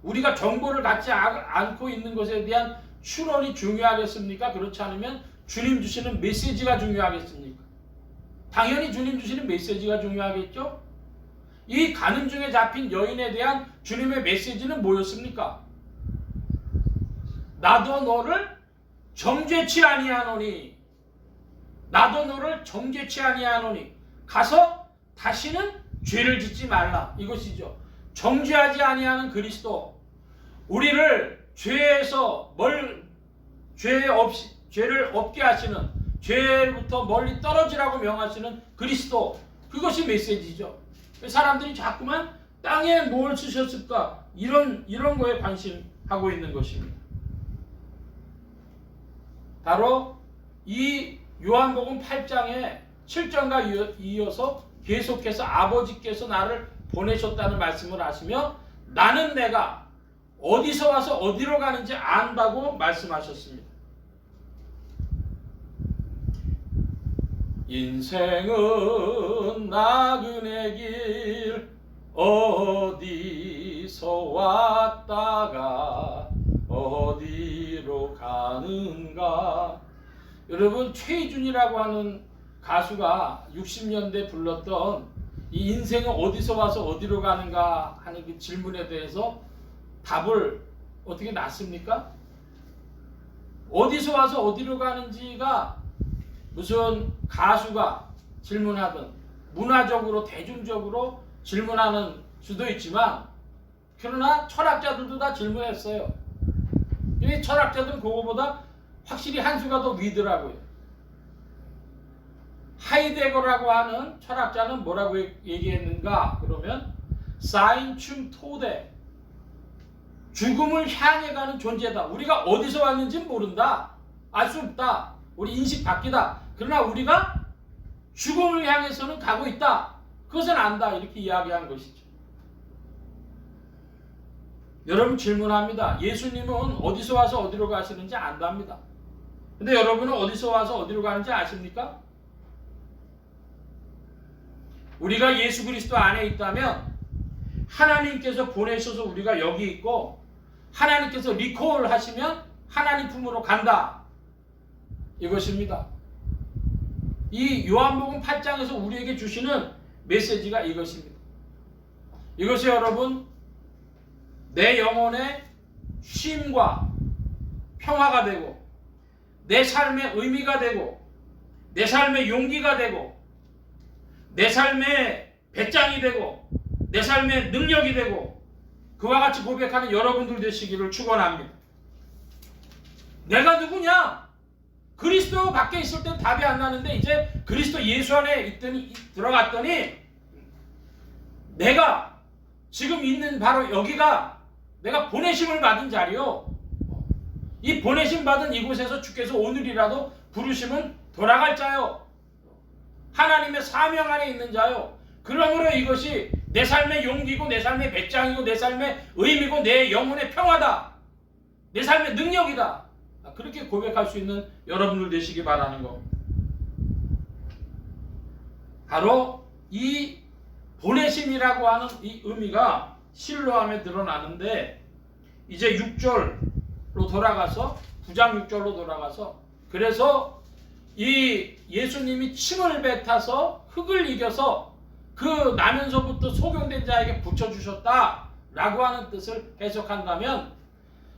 우리가 정보를 갖지 않고 있는 것에 대한 추론이 중요하겠습니까? 그렇지 않으면 주님 주시는 메시지가 중요하겠습니까? 당연히 주님 주시는 메시지가 중요하겠죠? 이 간음 중에 잡힌 여인에 대한 주님의 메시지는 뭐였습니까? 나도 너를 정죄치 아니하노니, 나도 너를 정죄치 아니하노니 가서 다시는 죄를 짓지 말라. 이것이죠. 정죄하지 아니하는 그리스도, 우리를 죄에서 죄를 없게 하시는, 죄로부터 멀리 떨어지라고 명하시는 그리스도, 그것이 메시지죠. 사람들이 자꾸만 땅에 뭘 쓰셨을까 이런 거에 관심하고 있는 것입니다. 바로 이 요한복음 8장에 7장과 이어서 계속해서 아버지께서 나를 보내셨다는 말씀을 하시며 나는 내가 어디서 와서 어디로 가는지 안다고 말씀하셨습니다. 인생은 나그네 길 어디서 왔다가 어디로 가는가. 여러분, 최희준이라고 하는 가수가 60년대 불렀던 이 인생은 어디서 와서 어디로 가는가 하는 그 질문에 대해서 답을 어떻게 놨습니까? 어디서 와서 어디로 가는지가 무슨 가수가 질문하든 문화적으로 대중적으로 질문하는 수도 있지만, 그러나 철학자들도 다 질문했어요. 이 철학자들은 그거보다 확실히 한 수가 더 위더라고요. 하이데거라고 하는 철학자는 뭐라고 얘기했는가 그러면 사인춤 토대, 죽음을 향해 가는 존재다. 우리가 어디서 왔는지 모른다. 알 수 없다. 우리 인식 바뀌다. 그러나 우리가 죽음을 향해서는 가고 있다. 그것은 안다. 이렇게 이야기한 것이죠. 여러분, 질문합니다. 예수님은 어디서 와서 어디로 가시는지 안답니다. 근데 여러분은 어디서 와서 어디로 가는지 아십니까? 우리가 예수 그리스도 안에 있다면 하나님께서 보내셔서 우리가 여기 있고, 하나님께서 리콜 하시면 하나님 품으로 간다. 이것입니다. 이 요한복음 8장에서 우리에게 주시는 메시지가 이것입니다. 이것이 여러분, 내 영혼의 쉼과 평화가 되고, 내 삶의 의미가 되고, 내 삶의 용기가 되고, 내 삶의 배짱이 되고, 내 삶의 능력이 되고, 그와 같이 고백하는 여러분들 되시기를 축원합니다. 내가 누구냐? 그리스도 밖에 있을 땐 답이 안 나는데, 이제 그리스도 예수 안에 들어갔더니 내가 지금 있는 바로 여기가 내가 보내심을 받은 자리요. 이 보내심 받은 이곳에서 주께서 오늘이라도 부르시면 돌아갈 자요. 하나님의 사명 안에 있는 자요. 그러므로 이것이 내 삶의 용기고, 내 삶의 배짱이고, 내 삶의 의미고, 내 영혼의 평화다. 내 삶의 능력이다. 그렇게 고백할 수 있는 여러분들 되시기 바라는 겁니다. 바로 이 보내심이라고 하는 이 의미가 실로함에 드러나는데, 이제 6절로 돌아가서 9장 6절로 돌아가서, 그래서 이 예수님이 침을 뱉어서 흙을 이겨서 그 나면서부터 소경된 자에게 붙여주셨다 라고 하는 뜻을 해석한다면,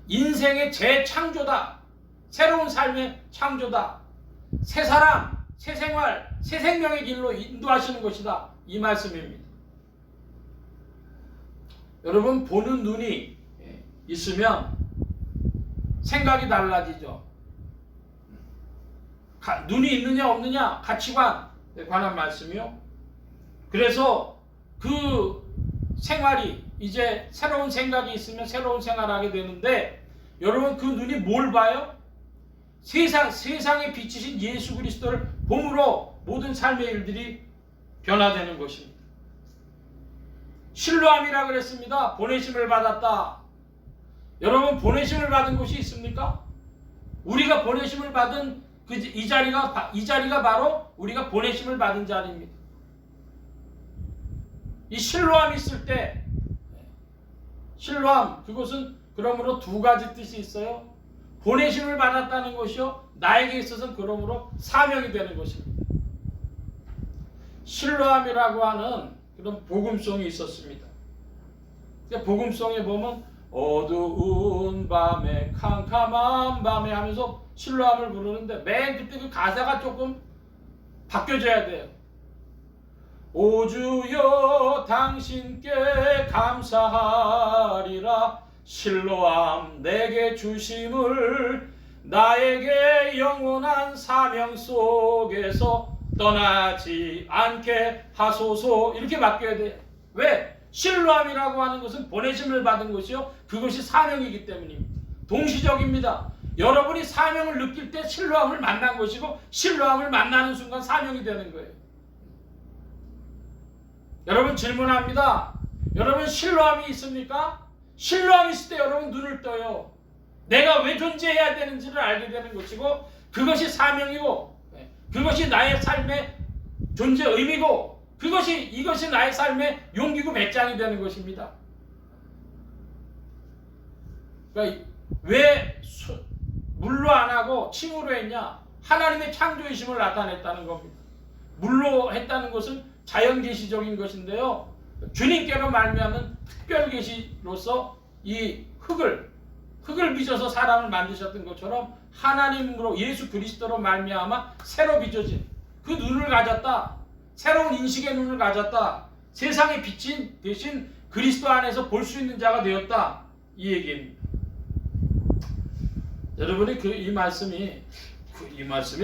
인생의 재창조다, 새로운 삶의 창조다, 새 사람, 새 생활, 새 생명의 길로 인도하시는 것이다, 이 말씀입니다. 여러분, 보는 눈이 있으면 생각이 달라지죠. 눈이 있느냐 없느냐, 가치관에 관한 말씀이요. 그래서 그 생활이 이제 새로운 생각이 있으면 새로운 생활을 하게 되는데, 여러분, 그 눈이 뭘 봐요? 세상에 비치신 예수 그리스도를 봄으로 모든 삶의 일들이 변화되는 것입니다. 실로함이라 그랬습니다. 보내심을 받았다. 여러분, 보내심을 받은 곳이 있습니까? 우리가 보내심을 받은 이 자리가 바로 우리가 보내심을 받은 자리입니다. 이 실로함이 있을 때, 실로함, 그것은 그러므로 두 가지 뜻이 있어요. 보내심을 받았다는 것이요, 나에게 있어서는 그러므로 사명이 되는 것입니다. 실로함이라고 하는 그런 복음송이 있었습니다. 복음송에 보면 어두운 밤에 캄캄한 밤에 하면서 실로함을 부르는데, 맨 그때 그 가사가 조금 바뀌어져야 돼요. 오 주여 당신께 감사하리라, 실로함 내게 주심을, 나에게 영원한 사명 속에서 떠나지 않게 하소서. 이렇게 바뀌어야 돼요. 왜? 실로함이라고 하는 것은 보내심을 받은 것이요, 그것이 사명이기 때문입니다. 동시적입니다. 여러분이 사명을 느낄 때 실로함을 만난 것이고, 실로함을 만나는 순간 사명이 되는 거예요. 여러분, 질문합니다. 여러분, 실로함이 있습니까? 실로함이 있을 때 여러분 눈을 떠요. 내가 왜 존재해야 되는지를 알게 되는 것이고, 그것이 사명이고, 그것이 나의 삶의 존재 의미고 이것이 나의 삶의 용기고 배짱이 되는 것입니다. 그러니까 왜 물로 안 하고 침으로 했냐? 하나님의 창조이심을 나타냈다는 겁니다. 물로 했다는 것은 자연 계시적인 것인데요. 주님께로 말미암은 특별 계시로서 이 흙을 빚어서 사람을 만드셨던 것처럼 하나님으로 예수 그리스도로 말미암아 새로 빚어진 그 눈을 가졌다. 새로운 인식의 눈을 가졌다. 세상의 빛인 대신 그리스도 안에서 볼 수 있는 자가 되었다. 이 얘기입니다. 여러분이 이 말씀이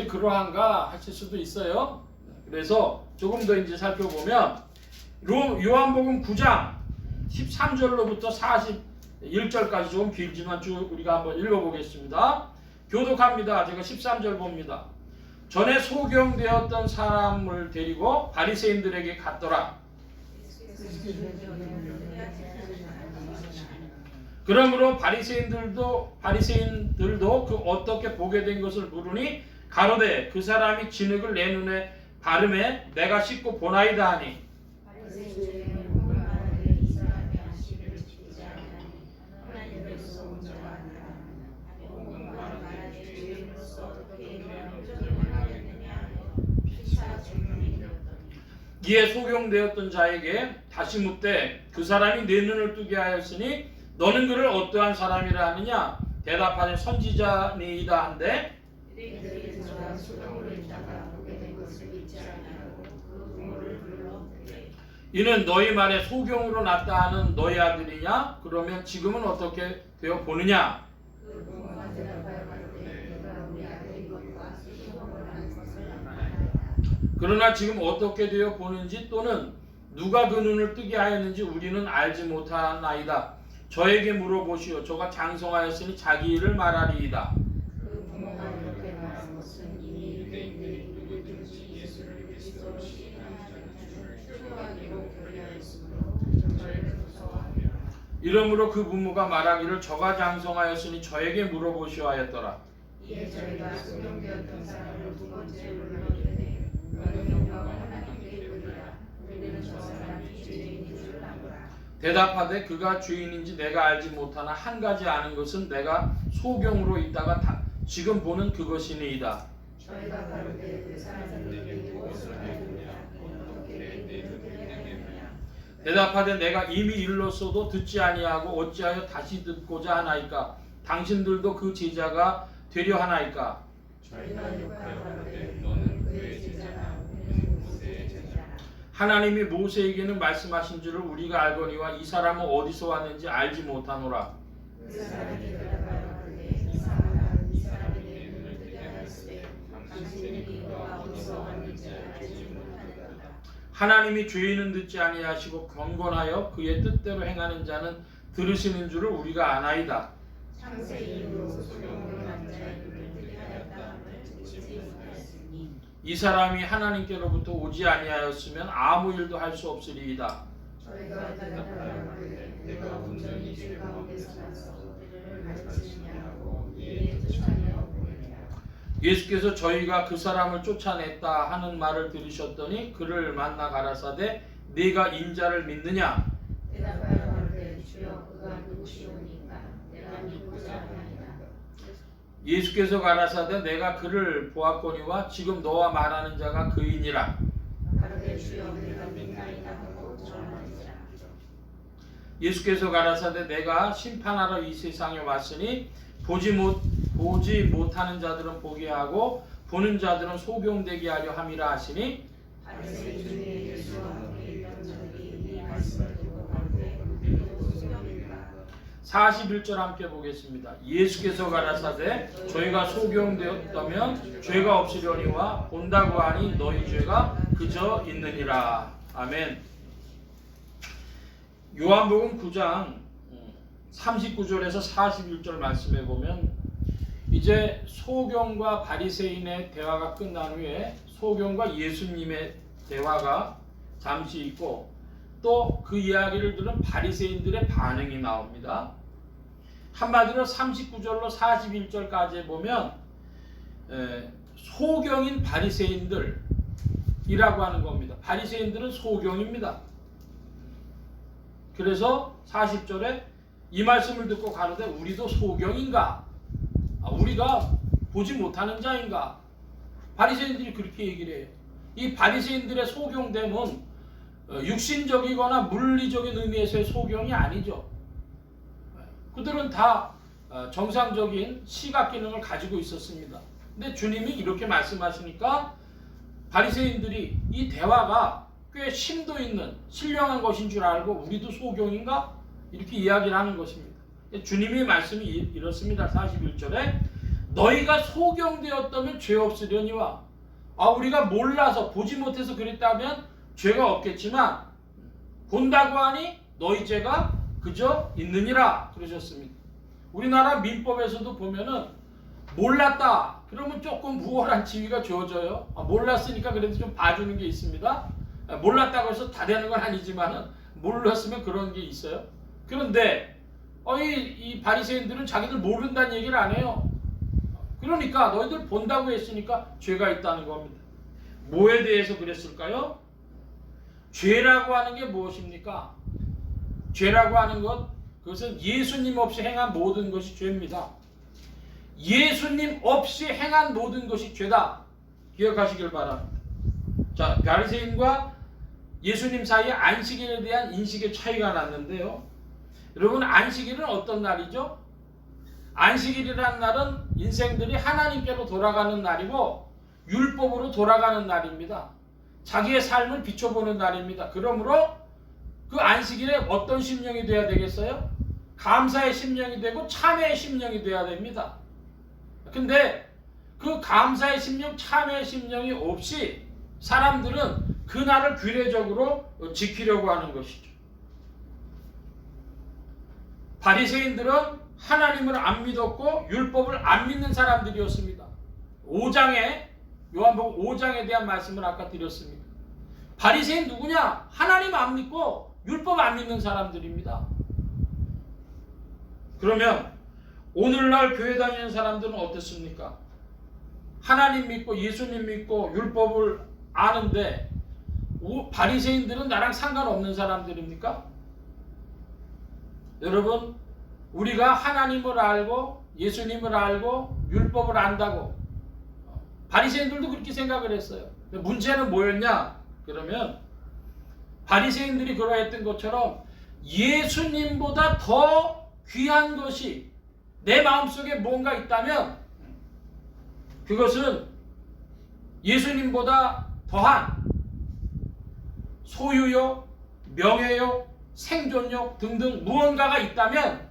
그러한가 하실 수도 있어요. 그래서 조금 더 이제 살펴보면 요한복음 9장 13절로부터 41절까지 좀 길지만 쭉 우리가 한번 읽어보겠습니다. 교독합니다. 제가 13절 봅니다. 전에 소경되었던 사람을 데리고 바리새인들에게 갔더라. 그러므로 바리새인들도 그 어떻게 보게 된 것을 물으니 가로되 그 사람이 진흙을 내 눈에 바르매 내가 씻고 보나이다 하니 이에 소경되었던 자에게 다시 묻되 그 사람이 내 눈을 뜨게 하였으니 너는 그를 어떠한 사람이라 하느냐? 대답하되 선지자니이다 한데 이는 너희 말에 소경으로 났다 하는 너희 아들이냐? 그러면 지금은 어떻게 되어 보느냐? 그러나 지금 어떻게 되어 보는지 또는 누가 그 눈을 뜨게 하였는지 우리는 알지 못하나이다. 저에게 물어보시오. 저가 장성하였으니 자기 일을 말하리이다. 이러므로 그 부모가 말하기를 저가 장성하였으니 저에게 물어보시오 하였더라. 이에 저희가 소경되었던 사람을 두 번째 불러내되 너는 영광을 하나님께 이르리라. 우리는 저 사람이 죄인인 줄 아노라. 대답하되 그가 죄인인지 내가 알지 못하나 한 가지 아는 것은 내가 소경으로 있다가 지금 보는 그것이니이다. 저희가 가로되 그 사람들에게 무엇을 하였느냐? 어떻게 내 눈을 뜨게 하였느냐? 대답하되 내가 이미 일렀어도 듣지 아니하고 어찌하여 다시 듣고자 하나이까? 당신들도 그 제자가 되려 하나이까? 저희가 욕하되 너는 그의 제자라. 우리는 모세의 제자라. 하나님이 모세에게는 말씀하신 줄을 우리가 알거니와 이 사람은 어디서 왔는지 알지 못하노라. 그 사람이 대답하되 이 사람이 내 눈을 뜨게 하였으되 당신이 그가 어디서 왔는지 알지 못하느니라. 하나님이 죄인은 듣지 아니하시고 경건하여 그의 뜻대로 행하는 자는 들으시는 줄을 우리가 아나이다. 창세 이후로 소경으로 난 자의 눈을 뜨게 하였다함을 듣지 못하였으니 이 사람이 하나님께로부터 오지 아니하였으면 아무 일도 할 수 없으리이다. 저희가 대답하되 내가 온전히 죄 가운데서 나서 우리를 가르치느냐고 이에 쫓아내어 보이리라. 예수께서 저희가 그 사람을 쫓아냈다 하는 말을 들으셨더니 그를 만나 가라사대 네가 인자를 믿느냐? 대답하여 가로되 주여 그가 누구시오니까 내가 믿고자 하나이다. 예수께서 가라사대 내가 그를 보았거니와 지금 너와 말하는 자가 그이니라. 가로되 주여 내가 믿나이다 하고 전하니라. 예수께서 가라사대 내가 심판하러 이 세상에 왔으니 보지 못하는 자들은 보게 하고 보는 자들은 소경되게 하려 함이라 하시니 바리새인 중에 예수와 함께 있던 자들이 이 말씀을 듣고 가로되 우리도 소경인가. 41절 함께 보겠습니다. 예수께서 가라사대 저희가 소경되었다면 죄가 없으려니와 본다고 하니 너희 죄가 그저 있느니라. 아멘. 요한복음 9장 39절에서 41절 말씀에 보면 이제 소경과 바리새인의 대화가 끝난 후에 소경과 예수님의 대화가 잠시 있고 또 그 이야기를 들은 바리새인들의 반응이 나옵니다. 한마디로 39절로 41절까지 보면 소경인 바리새인들 소경이라고 하는 겁니다. 바리새인들은 소경입니다. 그래서 40절에 이 말씀을 듣고 가는데 우리도 소경인가? 우리가 보지 못하는 자인가? 바리새인들이 그렇게 얘기를 해요. 이 바리새인들의 소경됨은 육신적이거나 물리적인 의미에서의 소경이 아니죠. 그들은 다 정상적인 시각 기능을 가지고 있었습니다. 근데 주님이 이렇게 말씀하시니까 바리새인들이 이 대화가 꽤 심도 있는 신령한 것인 줄 알고 우리도 소경인가? 이렇게 이야기를 하는 것입니다. 주님의 말씀이 이렇습니다. 41절에 너희가 소경되었다면 죄 없으려니와 우리가 몰라서 보지 못해서 그랬다면 죄가 없겠지만 본다고 하니 너희 죄가 그저 있느니라 그러셨습니다. 우리나라 민법에서도 보면은 몰랐다 그러면 조금 무월한 지위가 주어져요. 몰랐으니까 그래도 좀 봐주는 게 있습니다. 몰랐다고 해서 다 되는 건 아니지만은 몰랐으면 그런 게 있어요. 그런데 이 바리새인들은 자기들 모른다는 얘기를 안 해요. 그러니까 너희들 본다고 했으니까 죄가 있다는 겁니다. 뭐에 대해서 그랬을까요? 죄라고 하는 게 무엇입니까? 죄라고 하는 것, 그것은 예수님 없이 행한 모든 것이 죄입니다. 예수님 없이 행한 모든 것이 죄다. 기억하시길 바랍니다. 자, 바리새인과 예수님 사이에 안식일에 대한 인식의 차이가 났는데요. 여러분, 안식일은 어떤 날이죠? 안식일이라는 날은 인생들이 하나님께로 돌아가는 날이고 율법으로 돌아가는 날입니다. 자기의 삶을 비춰보는 날입니다. 그러므로 그 안식일에 어떤 심령이 돼야 되겠어요? 감사의 심령이 되고 참회의 심령이 돼야 됩니다. 근데 그 감사의 심령, 참회의 심령이 없이 사람들은 그 날을 규례적으로 지키려고 하는 것이죠. 바리새인들은 하나님을 안 믿었고 율법을 안 믿는 사람들이었습니다. 5장에 요한복음 5장에 대한 말씀을 아까 드렸습니다. 바리새인 누구냐? 하나님 안 믿고 율법 안 믿는 사람들입니다. 그러면 오늘날 교회 다니는 사람들은 어떻습니까? 하나님 믿고 예수님 믿고 율법을 아는데 바리새인들은 나랑 상관없는 사람들입니까? 여러분, 우리가 하나님을 알고 예수님을 알고 율법을 안다고 바리새인들도 그렇게 생각을 했어요. 근데 문제는 뭐였냐? 그러면 바리새인들이 그러했던 것처럼 예수님보다 더 귀한 것이 내 마음속에 뭔가 있다면 그것은 예수님보다 더한 소유욕, 명예욕, 생존욕 등등 무언가가 있다면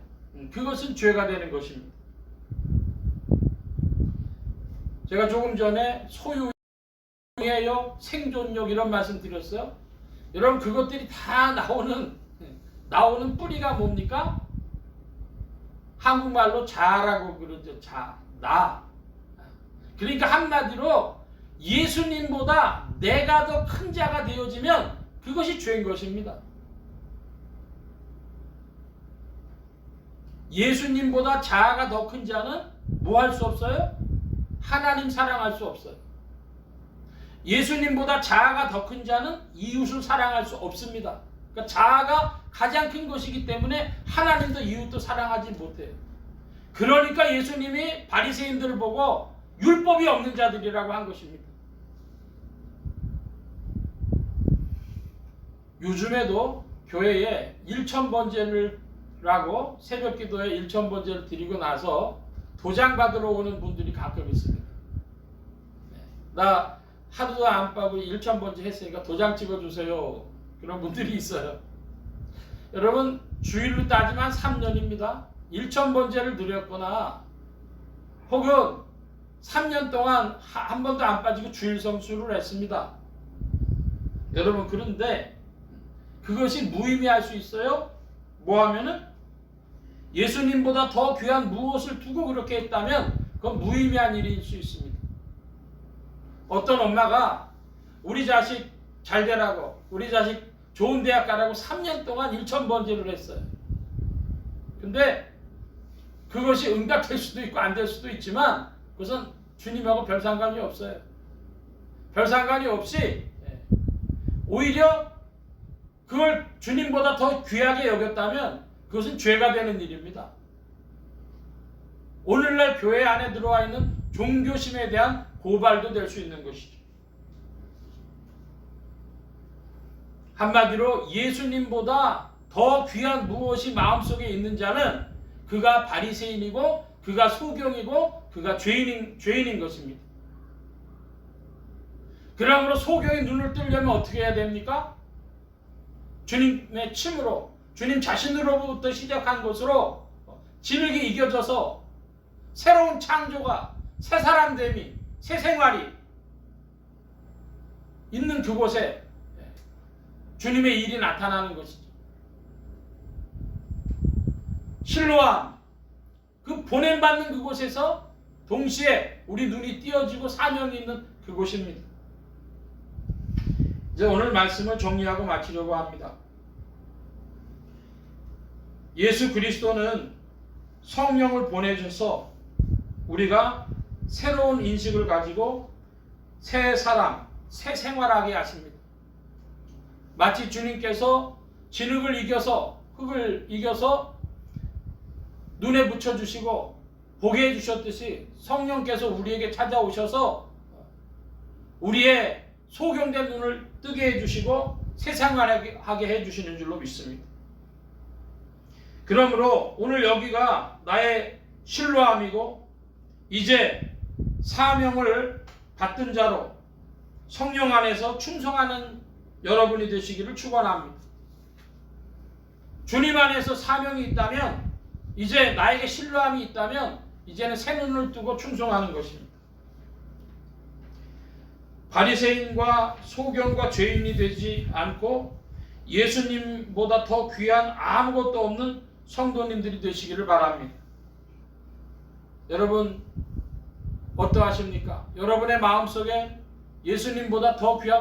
그것은 죄가 되는 것입니다. 제가 조금 전에 소유욕, 명예욕, 생존욕 이런 말씀 드렸어요. 여러분, 그것들이 다 나오는 뿌리가 뭡니까? 한국말로 자라고 그러죠. 나. 그러니까 한마디로 예수님보다 내가 더 큰 자가 되어지면 그것이 죄인 것입니다. 예수님보다 자아가 더 큰 자는 뭐 할 수 없어요? 하나님 사랑할 수 없어요. 예수님보다 자아가 더 큰 자는 이웃을 사랑할 수 없습니다. 그러니까 자아가 가장 큰 것이기 때문에 하나님도 이웃도 사랑하지 못해요. 그러니까 예수님이 바리새인들을 보고 율법이 없는 자들이라고 한 것입니다. 요즘에도 교회에 일천번제라고 새벽기도에 일천번제를 드리고 나서 도장 받으러 오는 분들이 가끔 있습니다. 나 하루도 안 빠고 일천번제 했으니까 도장 찍어주세요. 그런 분들이 있어요. 여러분, 주일로 따지면 3년입니다. 일천번제를 드렸거나 혹은 3년 동안 한 번도 안 빠지고 주일 성수를 했습니다. 여러분, 그런데 그것이 무의미할 수 있어요? 뭐 하면은 예수님보다 더 귀한 무엇을 두고 그렇게 했다면 그건 무의미한 일일 수 있습니다. 어떤 엄마가 우리 자식 잘 되라고, 우리 자식 좋은 대학 가라고 3년 동안 일천번제를 했어요. 근데 그것이 응답될 수도 있고 안 될 수도 있지만 그것은 주님하고 별 상관이 없어요. 별 상관이 없이 오히려 그걸 주님보다 더 귀하게 여겼다면 그것은 죄가 되는 일입니다. 오늘날 교회 안에 들어와 있는 종교심에 대한 고발도 될 수 있는 것이죠. 한마디로 예수님보다 더 귀한 무엇이 마음속에 있는 자는 그가 바리새인이고 그가 소경이고 그가 죄인인 것입니다. 그러므로 소경이 눈을 뜨려면 어떻게 해야 됩니까? 주님의 침으로, 주님 자신으로부터 시작한 것으로 진흙이 이겨져서 새로운 창조가, 새 사람됨이, 새 생활이 있는 그곳에 주님의 일이 나타나는 것이죠. 실로암, 그 보냄받는 그곳에서 동시에 우리 눈이 띄어지고 사명이 있는 그곳입니다. 이제 오늘 말씀을 정리하고 마치려고 합니다. 예수 그리스도는 성령을 보내셔서 우리가 새로운 인식을 가지고 새 사람, 새 생활하게 하십니다. 마치 주님께서 진흙을 이겨서, 흙을 이겨서 눈에 붙여주시고 보게 해주셨듯이 성령께서 우리에게 찾아오셔서 우리의 소경된 눈을 뜨게 해주시고 새 생활하게 해주시는 줄로 믿습니다. 그러므로 오늘 여기가 나의 실로암이고 이제 사명을 받든 자로 성령 안에서 충성하는 여러분이 되시기를 축원합니다. 주님 안에서 사명이 있다면, 이제 나에게 신뢰함이 있다면 이제는 새 눈을 뜨고 충성하는 것입니다. 바리새인과 소경과 죄인이 되지 않고 예수님보다 더 귀한 아무것도 없는 성도님들이 되시기를 바랍니다. 여러분 어떠하십니까? 여러분의 마음속에 예수님보다 더 귀한